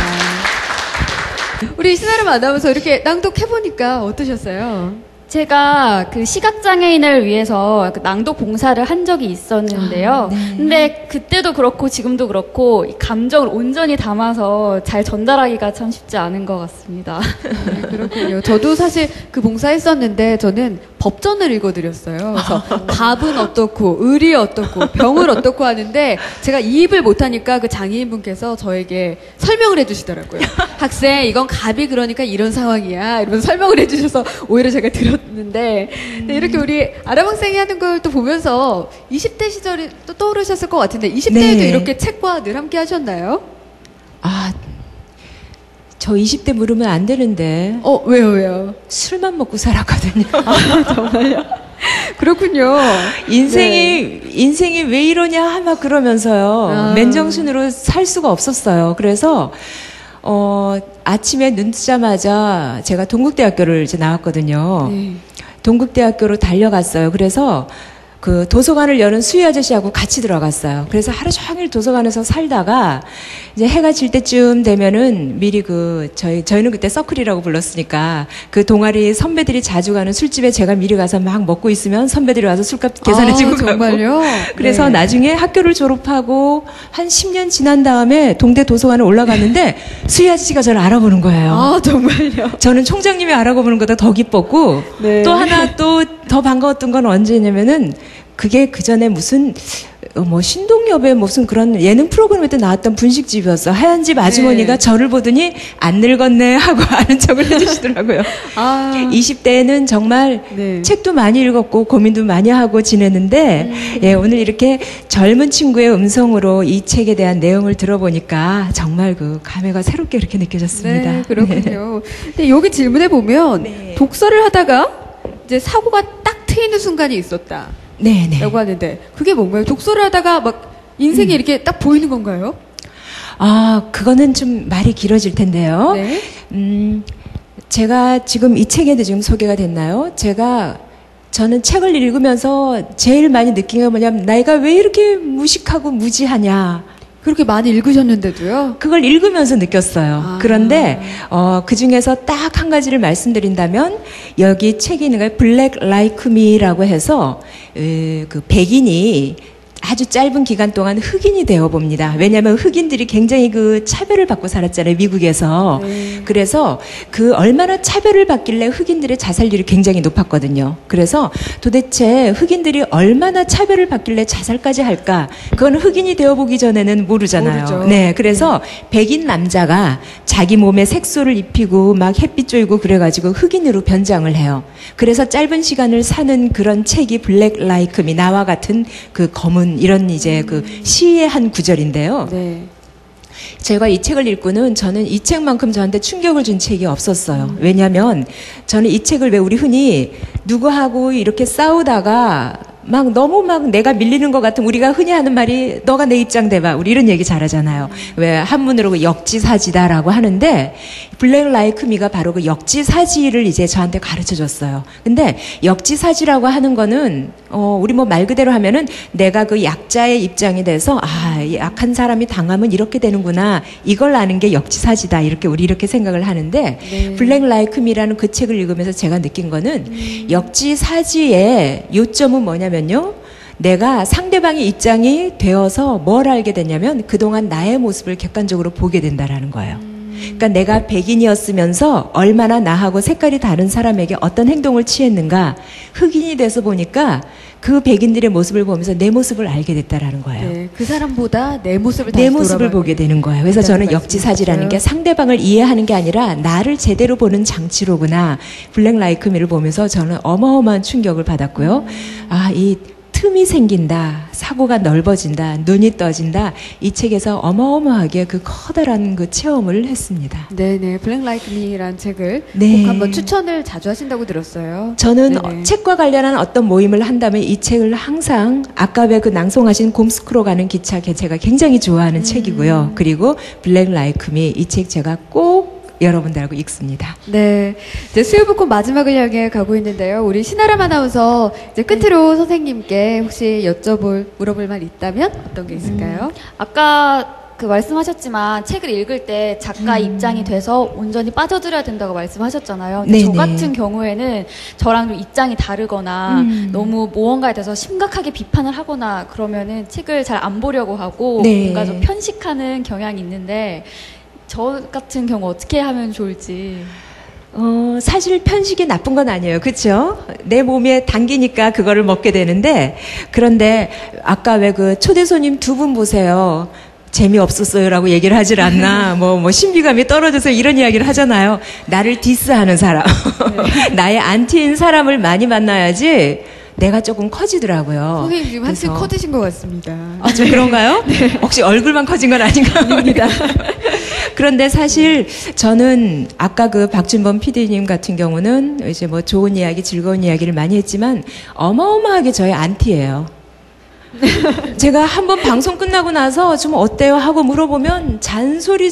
우리 신아람 아나운서 이렇게 낭독해보니까 어떠셨어요?
제가 그 시각장애인을 위해서 그 낭독 봉사를 한 적이 있었는데요. 근데 그때도 그렇고 지금도 그렇고 이 감정을 온전히 담아서 잘 전달하기가 참 쉽지 않은 것 같습니다.
네, 그렇군요. 저도 사실 그 봉사했었는데 저는 법전을 읽어드렸어요. 그래서 갑은 어떻고 을이 어떻고 병을 어떻고 하는데 제가 이입을 못하니까 그 장애인분께서 저에게 설명을 해주시더라고요. 학생 이건 갑이 그러니까 이런 상황이야 이러면서 설명을 해주셔서 오히려 제가 들었는데 네, 이렇게 우리 아람 학생이 하는 걸 또 보면서 20대 시절이 또 떠오르셨을 것 같은데 20대에도
네.
이렇게 책과 늘 함께 하셨나요?
아, 저 20대 물으면 안 되는데.
왜요?
술만 먹고 살았거든요.
정말요? 그렇군요.
인생이 왜 이러냐 막 그러면서요. 맨정신으로 살 수가 없었어요. 그래서 아침에 눈 뜨자마자 제가 동국대학교를 이제 나왔거든요.
네.
동국대학교로 달려갔어요. 그래서 그 도서관을 여는 수희 아저씨하고 같이 들어갔어요. 그래서 하루 종일 도서관에서 살다가 이제 해가 질 때쯤 되면은 미리 저희는 그때 서클이라고 불렀으니까 그 동아리 선배들이 자주 가는 술집에 제가 미리 가서 막 먹고 있으면 선배들이 와서 술값 계산해주고 가고.
정말요?
그래서
네.
나중에 학교를 졸업하고 한 10년 지난 다음에 동대 도서관에 올라갔는데 수희 아저씨가 저를 알아보는 거예요.
아, 정말요?
저는 총장님이 알아보는 것보다 더 기뻤고
네.
또 하나 또 더 반가웠던 건 언제냐면은 그게 그 전에 무슨 신동엽의 무슨 그런 예능 프로그램에 나왔던 분식집이었어. 하얀 집 아주머니가
네.
저를 보더니 안 늙었네 하고 아는 척을 해주시더라고요. 20대에는 정말
네.
책도 많이 읽었고 고민도 많이 하고 지냈는데 예, 오늘 이렇게 젊은 친구의 음성으로 이 책에 대한 내용을 들어보니까 정말 그 감회가 새롭게 이렇게 느껴졌습니다.
네, 그렇군요. 근데 여기 질문해 보면 독서를 하다가 이제 사고가 딱 트이는 순간이 있었다.
네네.
라고 하는데 그게 뭔가요? 독서를 하다가 막 인생이 이렇게 딱 보이는 건가요?
그거는 좀 말이 길어질 텐데요.
네.
제가 지금 이 책에도 지금 소개가 됐나요? 저는 책을 읽으면서 제일 많이 느낀 게 뭐냐면 내가 왜 이렇게 무식하고 무지하냐.
그렇게 많이 읽으셨는데도요?
그걸 읽으면서 느꼈어요. 그런데 그 중에서 딱 한 가지를 말씀드린다면 여기 책에 있는 거예요. 블랙 라이크 미라고 해서 그 백인이 아주 짧은 기간 동안 흑인이 되어 봅니다. 왜냐하면 흑인들이 굉장히 그 차별을 받고 살았잖아요, 미국에서. 그래서 그 얼마나 차별을 받길래 흑인들의 자살률이 굉장히 높았거든요. 그래서 도대체 흑인들이 얼마나 차별을 받길래 자살까지 할까? 그건 흑인이 되어 보기 전에는 모르잖아요.
모르죠.
네, 그래서 백인 남자가 자기 몸에 색소를 입히고 막 햇빛 쬐고 그래가지고 흑인으로 변장을 해요. 그래서 짧은 시간을 사는 그런 책이 블랙 라이크 미, 나와 같은 그 검은 이런 이제 그 시의 한 구절인데요.
네.
제가 이 책을 읽고는 저는 이 책만큼 저한테 충격을 준 책이 없었어요. 왜냐하면 저는 이 책을 왜 우리 흔히 누구하고 이렇게 싸우다가 막 너무 막 내가 밀리는 것 같은 우리가 흔히 하는 말이 너가 내 입장 대봐. 우리 이런 얘기 잘하잖아요. 왜 한문으로 그 역지사지다라고 하는데 블랙 라이크 미가 바로 그 역지사지를 이제 저한테 가르쳐 줬어요. 근데 역지사지라고 하는 거는 우리 뭐 말 그대로 하면은 내가 그 약자의 입장이 돼서 약한 사람이 당하면 이렇게 되는구나. 이걸 아는 게 역지사지다. 우리 이렇게 생각을 하는데
네.
블랙 라이크 미라는 그 책을 읽으면서 제가 느낀 거는 역지사지의 요점은 뭐냐면요. 내가 상대방의 입장이 되어서 뭘 알게 됐냐면 그동안 나의 모습을 객관적으로 보게 된다라는 거예요. 그러니까 내가 백인이었으면서 얼마나 나하고 색깔이 다른 사람에게 어떤 행동을 취했는가 흑인이 돼서 보니까 그 백인들의 모습을 보면서 내 모습을 알게 됐다라는 거예요.
네, 그 사람보다 내 모습을
내 모습을 보게 되는 거예요. 그래서 저는 역지사지라는 게 상대방을 이해하는 게 아니라 나를 제대로 보는 장치로구나. 블랙 라이크 미를 보면서 저는 어마어마한 충격을 받았고요. 이 틈이 생긴다, 사고가 넓어진다, 눈이 떠진다. 이 책에서 어마어마하게 그 커다란 그 체험을 했습니다.
네네, 블랙 라이크 미라는 책을
네.
꼭 한번 추천을 자주 하신다고 들었어요.
저는
네네.
책과 관련한 어떤 모임을 한다면 이 책을 항상 아까 왜 그 낭송하신 곰스크로 가는 기차 제가 굉장히 좋아하는 책이고요. 그리고 블랙 라이크 미 이 책 제가 꼭 여러분들하고 읽습니다.
네, 이제 수요복권 마지막을 향해 가고 있는데요. 우리 신아람 아나운서 이제 끝으로 선생님께 혹시 물어볼 말 있다면 어떤 게 있을까요?
아까 그 말씀하셨지만 책을 읽을 때 작가 입장이 돼서 온전히 빠져들어야 된다고 말씀하셨잖아요. 근데 저
네네.
같은 경우에는 저랑 좀 입장이 다르거나 너무 무언가에 대해서 심각하게 비판을 하거나 그러면은 책을 잘 안 보려고 하고
네.
뭔가 좀 편식하는 경향이 있는데 저 같은 경우 어떻게 하면 좋을지.
사실 편식이 나쁜 건 아니에요. 그렇죠? 내 몸에 당기니까 그거를 먹게 되는데 그런데 아까 왜 그 초대 손님 두 분 보세요. 재미없었어요라고 얘기를 하질 않나. 뭐 신비감이 떨어져서 이런 이야기를 하잖아요. 나를 디스하는 사람. 나의 안티인 사람을 많이 만나야지 내가 조금 커지더라고요.
선생님 지금 한층
그래서-
커지신 것 같습니다.
아, 좀 그런가요? 혹시 얼굴만 커진 건 아닌가? 아닙니다. 그런데 사실 저는 아까 그 박준범 PD님 같은 경우는 이제 뭐 좋은 이야기, 즐거운 이야기를 많이 했지만 어마어마하게 저의 안티예요. 제가 한번 방송 끝나고 나서 좀 어때요? 하고 물어보면 잔소리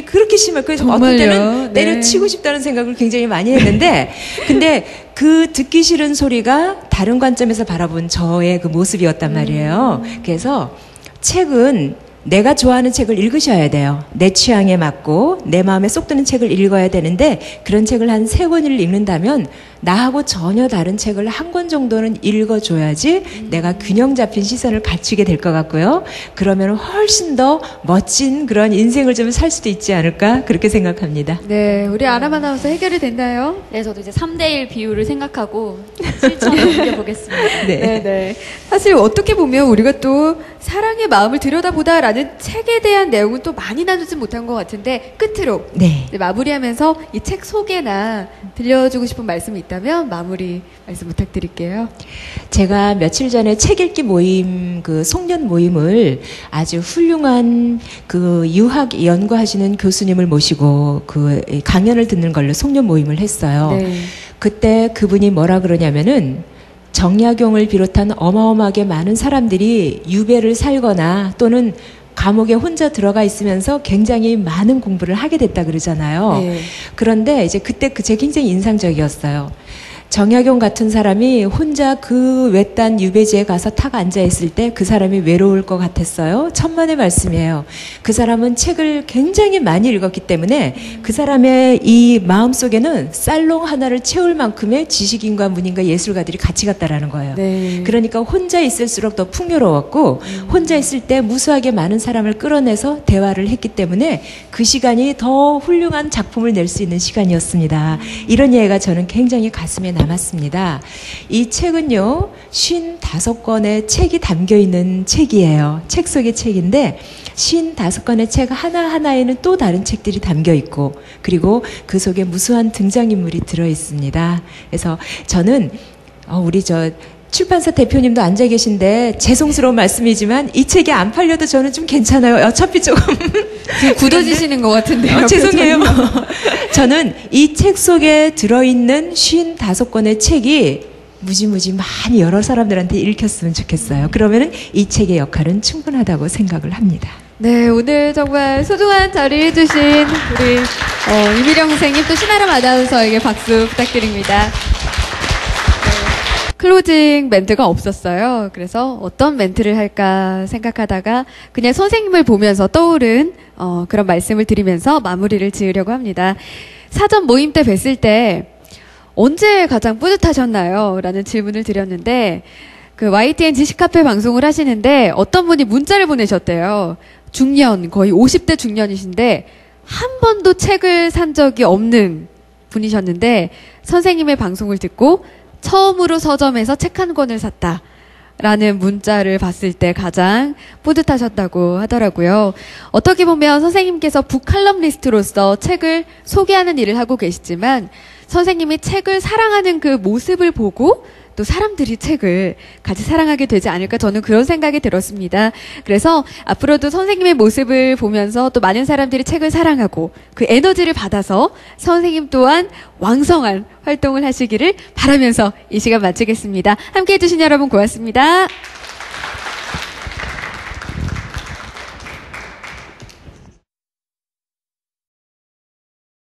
그렇게 심해요. 그래서 어떤 때는
네.
때려치고 싶다는 생각을 굉장히 많이 했는데 근데 그 듣기 싫은 소리가 다른 관점에서 바라본 저의 그 모습이었단 말이에요. 그래서 책은 내가 좋아하는 책을 읽으셔야 돼요. 내 취향에 맞고 내 마음에 쏙 드는 책을 읽어야 되는데 그런 책을 한 3권을 읽는다면 나하고 전혀 다른 책을 한 권 정도는 읽어줘야지 내가 균형 잡힌 시선을 갖추게 될 것 같고요. 그러면 훨씬 더 멋진 그런 인생을 좀 살 수도 있지 않을까 그렇게 생각합니다.
네, 우리 아람 아나운서 해결이 됐나요?
네, 저도 이제 3대1 비율을 생각하고 실천을 옮겨보겠습니다.
네. 사실 어떻게 보면 우리가 또 사랑의 마음을 들여다보다라는 책에 대한 내용은 또 많이 나누지 못한 것 같은데 끝으로
네.
이제 마무리하면서 이 책 소개나 들려주고 싶은 말씀이 있다면 마무리 말씀 부탁드릴게요.
제가 며칠 전에 책 읽기 모임, 그 송년 모임을 아주 훌륭한 그 유학 연구하시는 교수님을 모시고 그 강연을 듣는 걸로 송년 모임을 했어요.
네.
그때 그분이 뭐라 그러냐면은 정약용을 비롯한 어마어마하게 많은 사람들이 유배를 살거나 또는 감옥에 혼자 들어가 있으면서 굉장히 많은 공부를 하게 됐다 그러잖아요.
네.
그런데 이제 그때 그게 굉장히 인상적이었어요. 정약용 같은 사람이 혼자 그 외딴 유배지에 가서 탁 앉아 있을 때 그 사람이 외로울 것 같았어요. 천만의 말씀이에요. 그 사람은 책을 굉장히 많이 읽었기 때문에 그 사람의 이 마음속에는 살롱 하나를 채울 만큼의 지식인과 문인과 예술가들이 같이 갔다라는 거예요.
네.
그러니까 혼자 있을수록 더 풍요로웠고 혼자 있을 때 무수하게 많은 사람을 끌어내서 대화를 했기 때문에 그 시간이 더 훌륭한 작품을 낼 수 있는 시간이었습니다. 이런 이야기가 저는 굉장히 가슴에 남았습니다. 이 책은요, 55권의 책이 담겨있는 책이에요. 책 속의 책인데 55권의 책 하나하나에는 또 다른 책들이 담겨있고 그리고 그 속에 무수한 등장인물이 들어있습니다. 그래서 저는 우리 출판사 대표님도 앉아 계신데 죄송스러운 말씀이지만 이 책이 안 팔려도 저는 좀 괜찮아요. 어차피 조금
지금 굳어지시는 것 같은데요.
죄송해요. 저는 이 책 속에 들어있는 55권의 책이 무지무지 많이 여러 사람들한테 읽혔으면 좋겠어요. 그러면은 이 책의 역할은 충분하다고 생각을 합니다.
네, 오늘 정말 소중한 자리 해주신 우리 이미령 선생님 또 신아람 아나운서에게 박수 부탁드립니다. 클로징 멘트가 없었어요. 그래서 어떤 멘트를 할까 생각하다가 그냥 선생님을 보면서 떠오른 그런 말씀을 드리면서 마무리를 지으려고 합니다. 사전 모임 때 뵀을 때 언제 가장 뿌듯하셨나요? 라는 질문을 드렸는데 그 YTN 지식카페 방송을 하시는데 어떤 분이 문자를 보내셨대요. 중년, 거의 50대 중년이신데 한 번도 책을 산 적이 없는 분이셨는데 선생님의 방송을 듣고 처음으로 서점에서 책 한 권을 샀다. 라는 문자를 봤을 때 가장 뿌듯하셨다고 하더라고요. 어떻게 보면 선생님께서 북칼럼니스트로서 책을 소개하는 일을 하고 계시지만 선생님이 책을 사랑하는 그 모습을 보고 또 사람들이 책을 같이 사랑하게 되지 않을까 저는 그런 생각이 들었습니다. 그래서 앞으로도 선생님의 모습을 보면서 또 많은 사람들이 책을 사랑하고 그 에너지를 받아서 선생님 또한 왕성한 활동을 하시기를 바라면서 이 시간 마치겠습니다. 함께해 주신 여러분 고맙습니다.